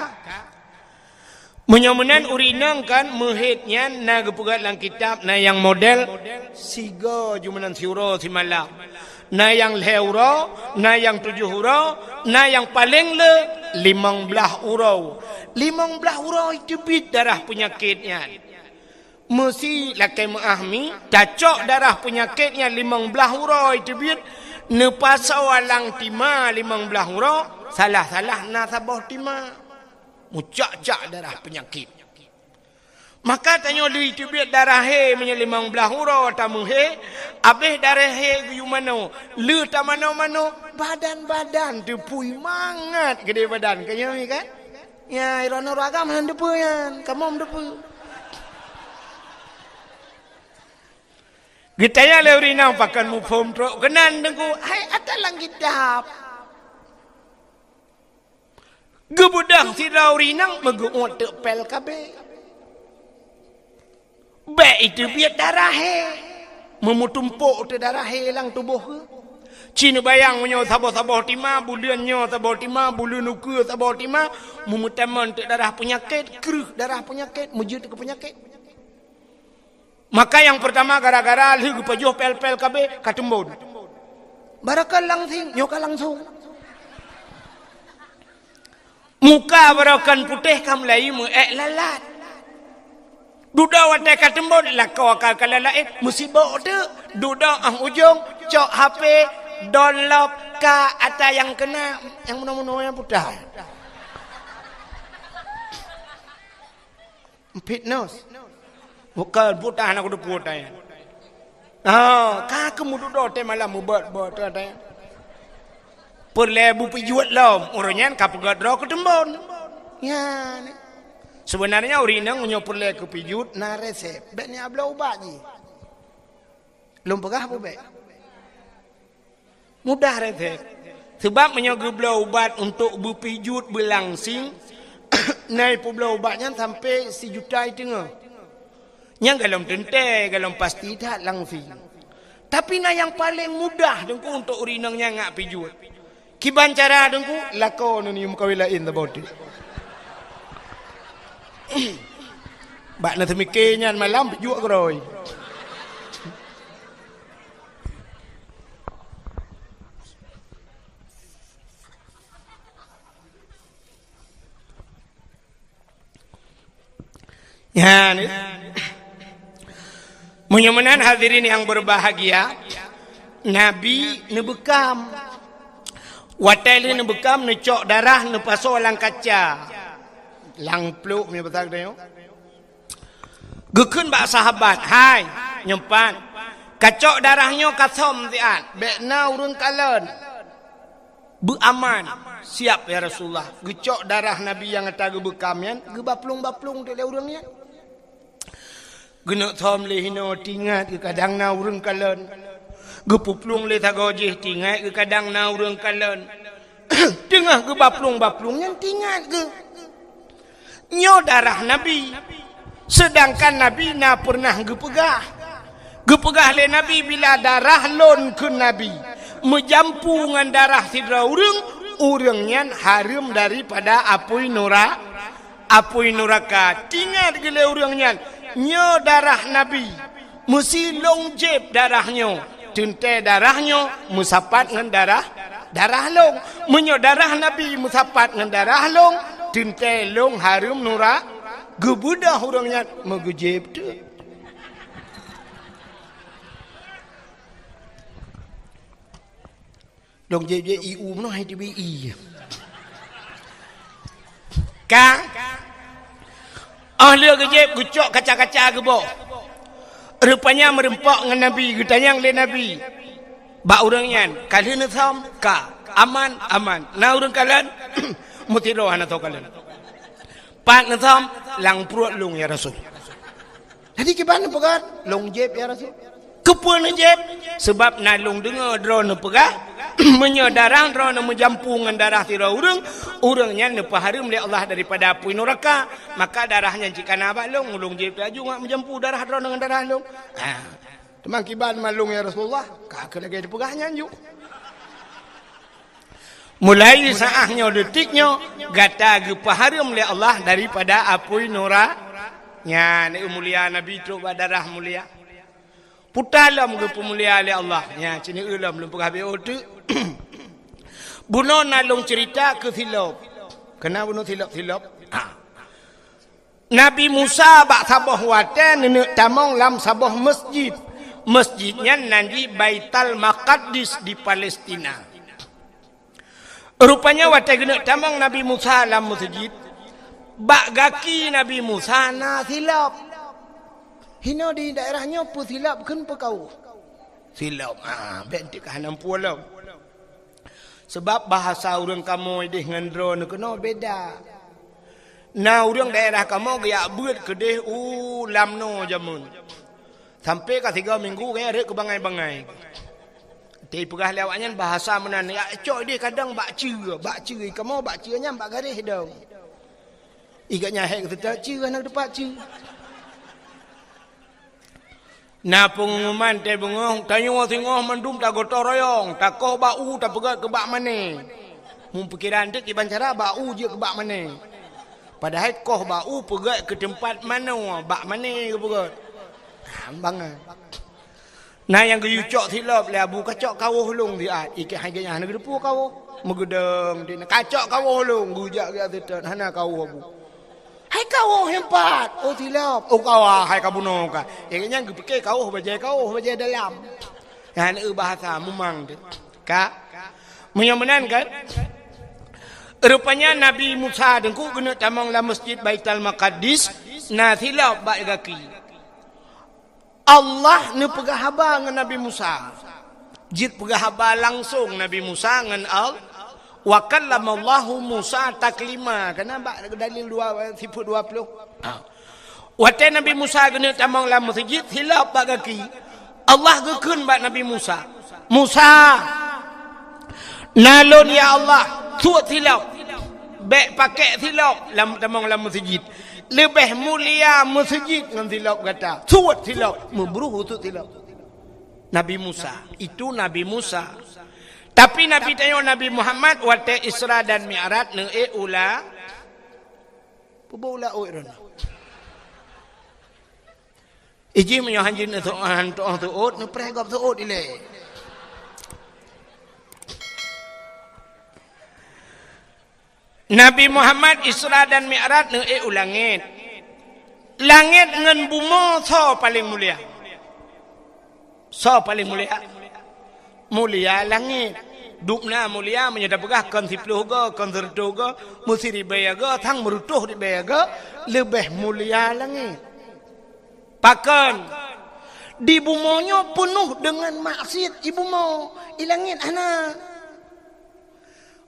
Menyomenan urinang kan mehitnya na gepugat lang kitab na yang model sigo jumanan siuro si malam. Na yang leuro, na yang 7 hurau, na yang paling le 15 hurau. 15 hurau itu bit darah penyakitnya. Mesti lakai mengahmi cacok darah penyakitnya 15 hurau itu bit nepasau alang tima 15 hurau salah-salah na sabah tima mucak-cak darah penyakit. Maka tanya li itu bit darah he punya 15 hurau tamu he habis darah he yu mano le ta mano-mano badan-badan tepui mangat gede badan kaya ni kan ya irana ragam han depuyan kamu depu. Gitaya leurinang pakan mu phom tro kenan dengku hai atalang kitab. Gebudang si laurinang meguot tepel kabe. Be itu biar darah he. Memutumpuk te darah he lang tubuh ke. Cina bayang menyo sabah-sabah tima bulannya sabah tima bulan nuku sabah tima memutaman te darah penyakit keruh darah penyakit mujud ke penyakit. Maka yang pertama gara-gara lihu pajuh pel-pel kabe katembon. Barakal langsing nyoka langsung. Muka barakan putih kam lai mu lalat. Duda watai katembon lah kau akal kalalait musibah tu. Duda ang ujung cok HP download ka ata yang kena yang muno-muno yang putih. Fitness. Bukan putah nak udah putah ya. Kak kemudu dote malam mubat dote. Perlebu pijuat lom, orangnya kapugat roh ketembon. Ya. Sebenarnya urinang nyo perle ke pijut na resep. Bet ni abla ubat ni. Lom pegah apa bet? Mudah resep. Sebab menyogu bela ubat untuk berpijut berlangsing. Naik bela ubatnya sampai 1 juta itu ngah. Yang galom tente, galom pasti tak langsing. Tapi na yang paling mudah dengku untuk urinangnya ngak pijut. Kiban cara dengku lakon ni muka wilain taboti. Bak na temikenya malam pijut keroi. Ya, ni. Mudah-mudahan hadirin yang berbahagia, Nabi ni bekam. Watai ni bekam ni cok darah ni paso lang kaca. Lang peluk ni betul dia. Gekun bak sahabat, hai, nyempan. Kacok darahnya kasom tiat. Bekna urun kalen. Beraman. Siap ya Rasulullah. Gecok darah Nabi yang kata gebekam yan. Gebaplung-baplung dia urangnya. Genak thom le hino tingat ke kadang na urang kalen. Gepuplung le tagojeh tingat ke kadang na urang kalen. Tengah gebaplung-baplung yang tingat ke. Nyo darah Nabi. Sedangkan Nabi na pernah gepegah. Gepegah le Nabi bila darah lon ke Nabi. Menjampu dengan darah sidra urangnya harum daripada apui neraka. Tingat gele urangnya. Nyo darah Nabi mesti longjeb darahnya, tente darahnya musapat dengan darah long. Menyo darah Nabi musapat dengan darah long, tente long harum nura gebudah orangnya megejeb tu. Long jeb iu noh hai TBI. Kang ahli gejeb gucok kaca-kaca gebo. Rupanya merempok dengan Nabi, getanyang le Nabi. Ba urangnya kalian thom ka aman. Na urang kalian mutiro ana to kalian. Pat thom lang pruat lung ya Rasul. Jadi kiban pegat long jeb ya Rasul. Kepun jeb sebab na lung dengar drone pegah. Menyo darah drone menjampungan darah tira urangnya nepa harum oleh Allah daripada api neraka, maka darahnya jika nabak long jeb laju ngak menjampu darah drone dengan darah long. Temang kiban malung ya Rasulullah, kak lagi dipegahnya juk. Mulai saahnya detiknya gata gepaharum oleh Allah daripada api neraka. Nya ni mulia Nabi tu darah mulia. Putalam ke pemulia oleh Allah. Ya, cini ulam belum pegah beotu. Buno nalung cerita ke silap. Kenapa buno silap? Nabi Musa bak sabah watan nenek tamong lam sabah masjid. Masjidnya nanti Baitul Maqdis di Palestina. Rupanya watan nenek tamong Nabi Musa lam masjid. Bak gaki Nabi Musa na silap. Hino di daerahnya pun silap kan pekau. Silap. Bentik hanam pulau. Sebab bahasa orang kamu dengan drone kena beda. Nah orang daerah kamu gaya buat kedeh lamno jamun. Sampai ke 3 minggu gaya rek ke bangai-bangai. Tapi pegah lewatnya bahasa menan. Ya cok dia kadang bak cer kamu bak cernya bak garis dong. Ikatnya hek kata cer anak depan cer. Na pengumuman te bengong tanyo singoh mandum ta gotor royong ta koh bau ta pegat ke bak mane. Mun pikiran dik iban cara bau je ke bak mane. Padahal koh bau pegat ke tempat mana bak mane ke pegat. Ambangan. Nah yang geyu cok silap le abu kacok kawuh long diat ikek haganya hana gedepu kawuh megedeng dina kacok kawuh long gujak ge atetan hana kawuh abu. Hai kau hempat, silap. Kau hai kabuno ka. Yang gepeke kau baca dalam. Yang bahasa memang ka. Menyamanan kan? Rupanya Nabi Musa dengku kena tamang la masjid Baitul Maqdis, na silap bak gaki. Allah ne pegah haba dengan Nabi Musa. Jit pegah haba langsung Nabi Musa dengan Allah. Wa kallamallahu Musa taklima. Kenapa dalil 20. Waktu Nabi Musa kena tamang la masjid hilap bak kaki. Allah gekun bak Nabi Musa. Musa nalon ya Allah suat hilap. Bek pakai hilap lam tamang la masjid. Lebih mulia masjid dengan hilap kata. Suat hilap membruh tu hilap. Nabi Musa, itu Nabi Musa. Tapi Nabi tanya Nabi Muhammad waktu Isra dan Mi'raj ne ula pubula oiron. Iji menyo hanjin tu ot ne pregop tu ot ile. Nabi Muhammad Isra dan Mi'raj ne ulangit. Langit dengan bumi so paling mulia. So paling mulia. Mulia langit. Dukna mulia menyedap begah kon 10 ga kon 100 ga mesti dibayaga thang merutuh dibayaga lebih mulia langit. Pakan di bumonyo penuh dengan maksiat ibu mau ilangit ana.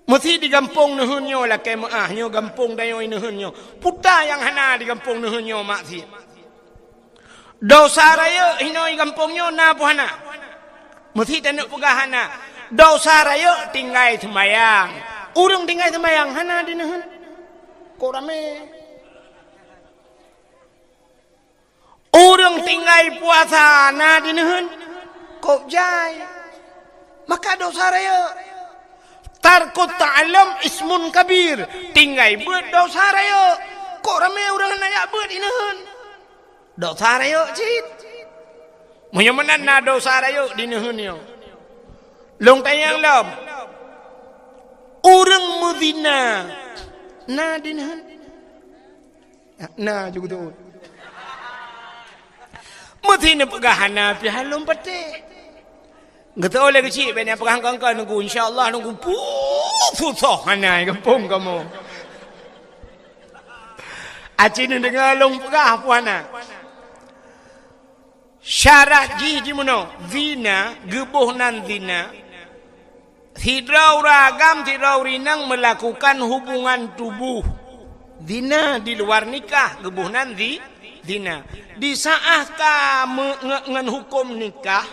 Mesti di kampung nuhunyo lah ke maahnya kampung dayo nuhunyo. Puta yang hana di kampung nuhunyo maksiat. Dosa raya hinoi kampungnya na puhana. Mesti tanuk pegahana. Dosa raya tinggal semayang. Urang tinggal semayang hana di nuhun. Kok rame. Urang tinggal puasa na di nuhun. Kok jai. Maka dosa raya. Tarkut ta'alam ismun kabir. Tinggal buat dosa raya. Kok rame urang nak buat di nuhun. Dosa raya cit. Menyamanan na dosa raya di nuhun yo. Long tayang lam. Orang Medina. Na dinahan. Na juga tu. Medina pegahana pihak lom pete. Ngata oleh kecil banyak pegang kangka nunggu insya-Allah nunggu susah hana kampung kamu. Acin dengar long pegah puana. Syarat ji muno zina gebuh nan zina. Hidrau ragam hidrau rinang melakukan hubungan tubuh. Zina di luar nikah gebuh nan zina. Di saat ka ngan hukum nikah,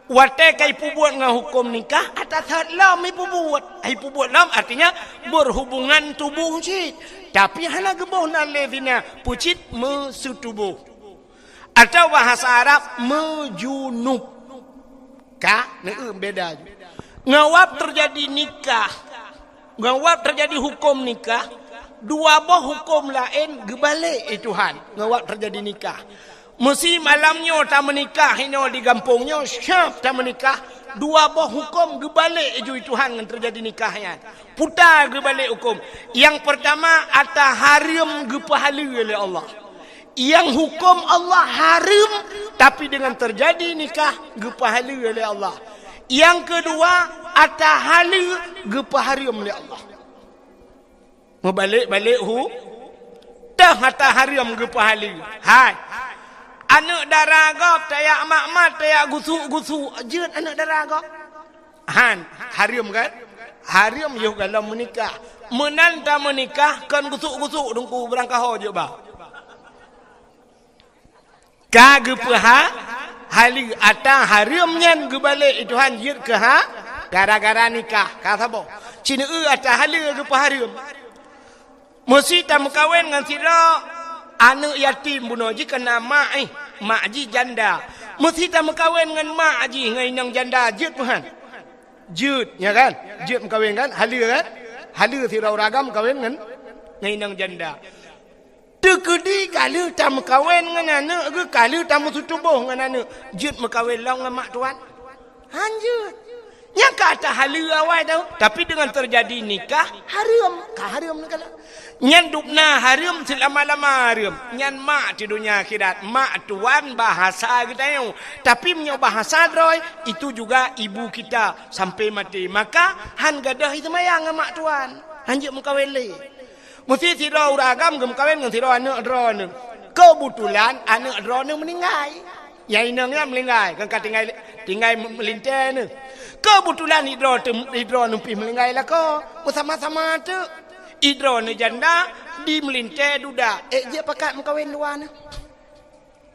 wate kai pubuat ngan hukum nikah atas halam ibu buat. Ibu buat lam artinya berhubungan tubuh cit. Tapi hana gebuh nan zina pucit mesutubuh. Atau bahasa Arab mejunub. Ka beda juga. Ngawap terjadi nikah. Ngawap terjadi hukum nikah. Dua boh hukum lain gebalik Tuhan. Ngawap terjadi nikah. Mesti malamnya tak menikah ini di kampungnya syaf tak menikah. Dua boh hukum gebalik Tuhan yang terjadi nikahnya. Putar gebalik hukum. Yang pertama atas haram gepahala oleh Allah. Yang hukum Allah haram tapi dengan terjadi nikah gepahala oleh Allah. Yang kedua atas halal gepaharam oleh Allah. Membalik-balik dah atas haram gepahala. Hai. Anak daragap tayak mak-mak tayak gusu-gusu jeut anak daragap. Han, haram kan? Haram yo kalau menikah. Menanta menikah kan gusuk-gusuk dengku berangkah je bah. Kagepaha hali ata haramnya gebalik Tuhan jir ke ha gara-gara nikah kata bo cina ata hali gepaharam mesti tak kawin dengan sira anak yatim buno ji kena mak ji janda mesti tak kawin dengan mak ji ngai janda jut Tuhan jut ya kan jut kawin kan hali sira ragam kawin dengan ngai janda. Tekedi kalau tak kawin dengan anak ke kalau tak tubuh dengan anak jut kawin long dengan mak tuan hanjut yang kata halu awal tahu tapi dengan terjadi nikah haram kalau nyan dukna haram selama-lama haram nyan mak di dunia akhirat mak tuan bahasa kita yang tapi punya bahasa roy itu juga ibu kita sampai mati maka han gadah itu mayang dengan mak tuan hanjut kawin le. Mesti sira uragam gem kawin dengan sira anak dro ni. Kebetulan anak dro ni meninggal. Yang inangnya meninggal, kan tinggal melintas ni. Kebetulan hidro ni pi meninggal lah ko. Bersama-sama tu. Hidro ni janda di melintas duda. Je pakat mengkawin luar ni.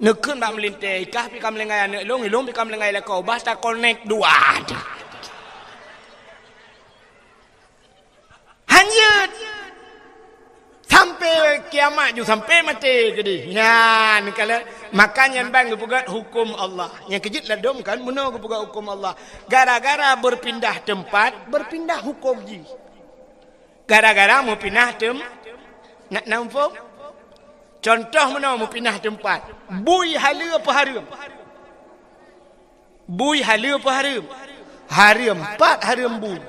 Nekun bak melintas ikah pi kam meninggal anak long pi kam meninggal lah ko. Basta connect dua. Hanjut. Sampai kiamat juga sampai mati gede. Ya, ni kalau makanya bang gepugat hukum Allah. Yang kejut lah dom kan menau gepugat hukum Allah. Gara-gara berpindah tempat, berpindah hukum ji. Gara-gara mau pindah nak nampak? Contoh menau mau pindah tempat. Bui hala apa haram? Bui hala apa haram? Haram 4 haram bui.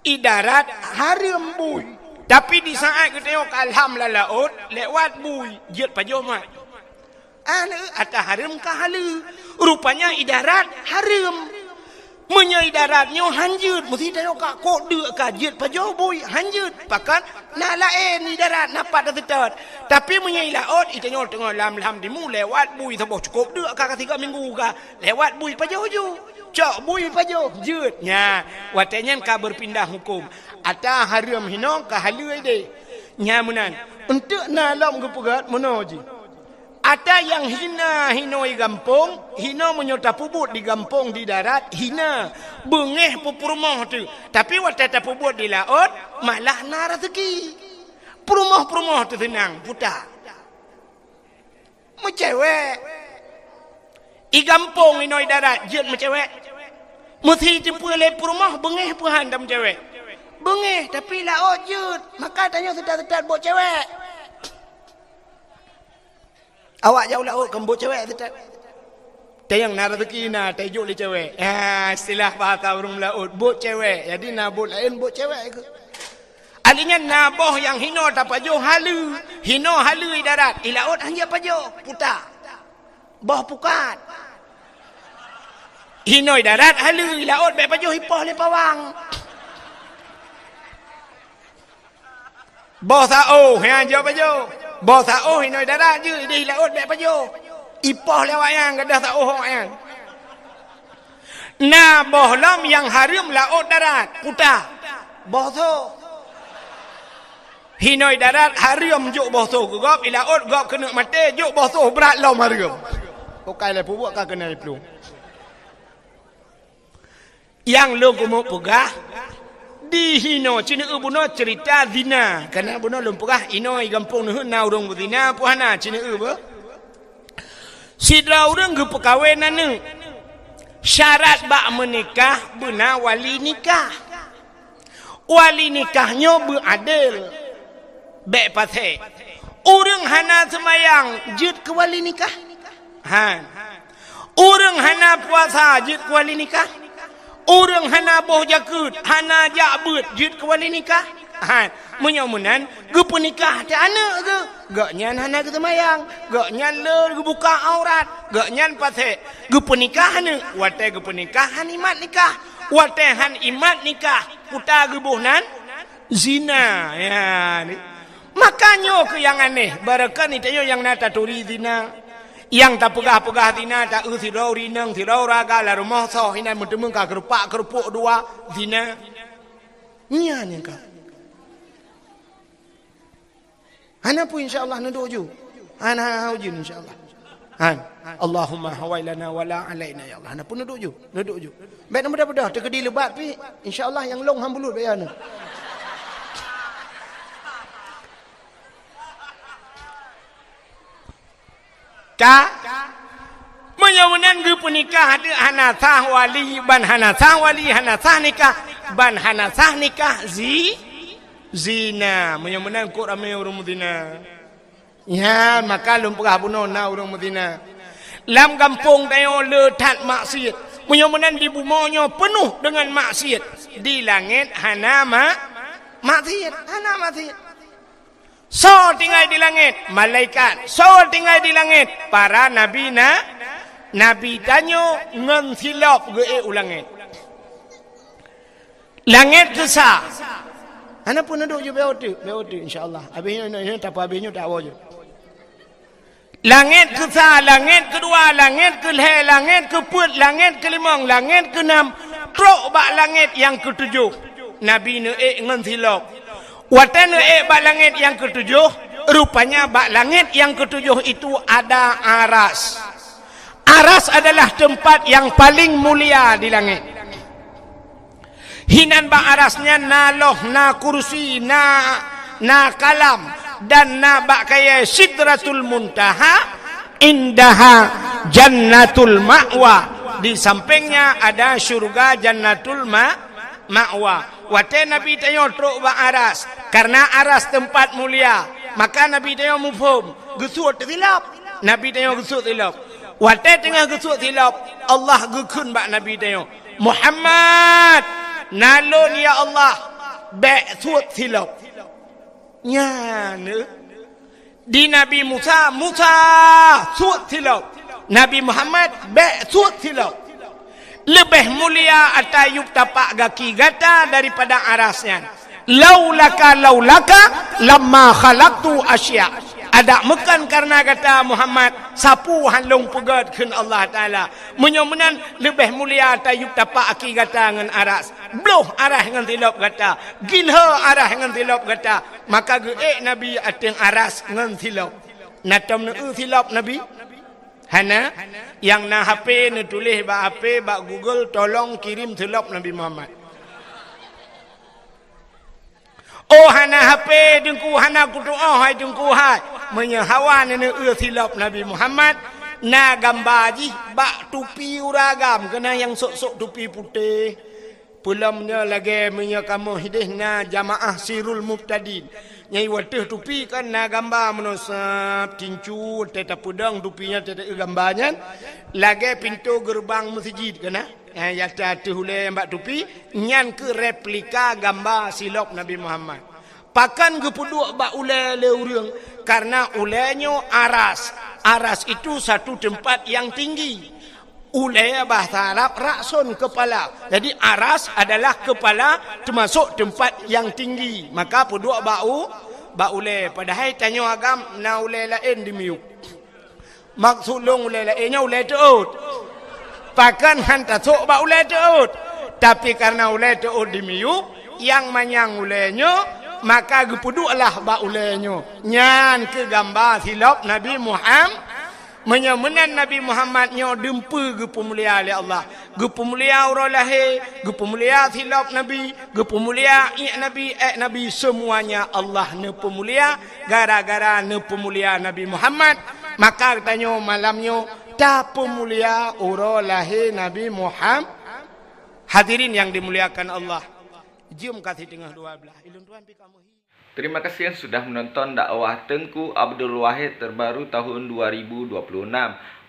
Idarat haram bui. Tapi di saat kita tengok alhamdulillah laut lewat bui jet pajoh mat. Atas haram ke hala. Rupanya idarat haram. Menya idaratnya hanjut. Mesti tengok kak kok dek kajet pajoh bui hanjut. Pakat nak lain idarat napak dah tetat. Tapi menya laut kita tengok lam dimu lewat bui sabah cukup dek kak 3 minggu kak. Lewat bui pajoh ju. Cok bui pajoh jet. Nya watanya ka berpindah hukum. Ata haram hino ka hala ide. Nya menan. Untuk nalam ke pegat mana ji? Ada yang hina hinoi gampung, hina menyota pubut di gampung di darat, hina bengeh pupurmoh tu. Tapi waktu tak pubut di laut, malah na rezeki. Purmoh tu tenang, putar. Mencewek. I gampung hinoi darat, jet mencewek. Mesti jumpa le purmoh bengeh puhan dah mencewek. Bengeh tapi laut jet. Maka tanya sedar-sedar buat cewek. Awak jauh laut kembut cewek tetap. Tayang nak rezeki na tajuk le cewek. Istilah bahasa orang laut bot cewek. Jadi na bot lain bot cewek ke. Alinya naboh yang hino tak pajoh halu. Hino halu di darat. Di laut hanya pajoh putar. Boh pukat. Hino di darat halu di laut baik pajoh hipoh le pawang. Boh sao yang jauh pajoh. Bawa sa'uh hinoi darat je. Dia laut baik pajoh. Ipah lewat yang. Gadah sa'uh yang. Nah bohlam yang haram laut darat. Putar. Bohso. Hinoi darat haram juk bohso ke gop. I laut gop kena mati. Juk bohso berat lam haram. Okai lah pubuk kah kena pelung. Yang lo kumuk pegah. Di hino cina buno cerita zina karena buno lumpurah ino i gampung nuh na urang zina puhana cina ba sidra urang ge perkawinan ne syarat bak menikah bena wali nikah beradil baik pasal urang hana semayang jut ke wali nikah urang hana puasa jut ke wali nikah. Orang hana boh jakut, hana jakbut, jut ke wali nikah. Menyamunan, ge penikah tak anak ke? Gak nyan hana ke semayang, gak nyan le ge buka aurat, gak nyan pasal ge penikah ne, watai ge penikahan imat nikah, watai han imat nikah, putar ge bohnan zina. Ya ni. Makanya ke yang aneh, barakan itu yang nata turi zina. Yang tak pegah-pegah zina tak tirau rinang tirau raga la rumah so hina mentemung ka kerupuk dua zina nya ni ka ana pun insyaallah nunduk ju ana hujin insyaallah Allahumma hawailana wala alaina ya Allah ana pun nunduk ju baik mudah-mudah terkedi lebat pi insyaallah yang long hambulut bayana Ka menyamunan ge penikah ada hanasah wali ban hanasah wali hanasah nikah ban hanasah nikah zina menyamunan kok ramai urang zina ya maka lumpurah buno na urang zina lam kampung tayo letat maksiat menyamunan di bumonyo penuh dengan maksiat di langit hana maksiat So tinggal di langit malaikat, so tinggal di langit para nabi tanyo ngan silap ge ulangit. Langit kesah. Ana pun duduk je beotu insyaallah. Habis ini tak apa habisnya tak awal je. Langit kesah, langit kedua, langit kelih, langit keput, langit kelimang, langit keenam, trok bak langit yang ketujuh. Nabi ngan silap. Watan bak langit yang ketujuh, rupanya bak langit yang ketujuh itu ada aras. Aras adalah tempat yang paling mulia di langit. Hinan bak arasnya na loh, na kursi, na kalam, dan na bak kaya sidratul muntaha, indaha jannatul ma'wa. Di sampingnya ada syurga jannatul ma'wa. Watai Nabi tanya truk bak aras. Karena aras tempat mulia. Maka Nabi tanya mufhum. Gesut tilap. Nabi tanya gesut tilap. Watai tengah gesut tilap. Allah gekun bak Nabi tanya. Muhammad. Nalun ya Allah. Bek sut tilap. Nyana. Di Nabi Musa, suat silau. Nabi Muhammad, suat silau. Lebih mulia atayub tapak gaki gata daripada arasnya. Laulaka lamma khalaqtu asya. Ada mekan karena kata Muhammad sapu handung pegat kun Allah Taala. Menyomenan lebih mulia tayub tapak aki kata dengan aras. Bloh arah dengan tilap kata. Gilha arah dengan tilap kata. Maka geek Nabi ateng aras dengan tilap. Natam na tilap Nabi. Hana yang na HP na tulis ba HP ba Google tolong kirim tilap Nabi Muhammad. Oh hana HP dengku hana kutu'ah hai dengku hai. Menyahawan ini silap Nabi Muhammad. Na gambar ji bak tupi uragam. Kena yang sok-sok tupi putih. Pulamnya lagi menyakamu hidih na jamaah sirul mubtadin. Nyai watih tupi kan na gambar menusap cincu. Tetap pedang tupinya tetap gambarnya. Lagi pintu gerbang masjid kena. Yang tadi hulai mbak tupi nyan ke replika gambar silap Nabi Muhammad. Pakan gepuduk bak ulai leurung karena ulainya aras. Aras itu satu tempat yang tinggi. Ulai bahasa Arab raksun kepala. Jadi aras adalah kepala termasuk tempat yang tinggi. Maka puduk bak ulai. Padahal tanya agam na ulai lain di miuk. Maksud long ulai lainnya ulai teut. Pakan hantar sok bak ulai teut. Tapi karena ulai teut di miuk, yang manyang ulainya, maka gepuduklah bak ulainya. Nyan ke gambar silap Nabi Muhammad. Menyemenan Nabi Muhammad nyo dempe gepemulia oleh Allah. Gepemulia orang lahir, gepemulia silap Nabi, gepemulia Nabi semuanya Allah ne pemulia gara-gara ne pemulia Nabi Muhammad. Maka tanya malamnya tak pemulia orang lahir Nabi Muhammad. Hadirin yang dimuliakan Allah. Jom kasih tengah dua belah. Ilun Tuhan pi kamu. Terima kasih yang sudah menonton dakwah Tengku Abdul Wahid terbaru tahun 2026.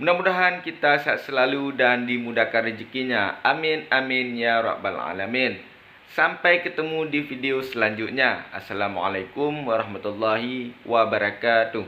Mudah-mudahan kita sehat selalu dan dimudahkan rezekinya. Amin amin ya rabbal alamin. Sampai ketemu di video selanjutnya. Assalamualaikum warahmatullahi wabarakatuh.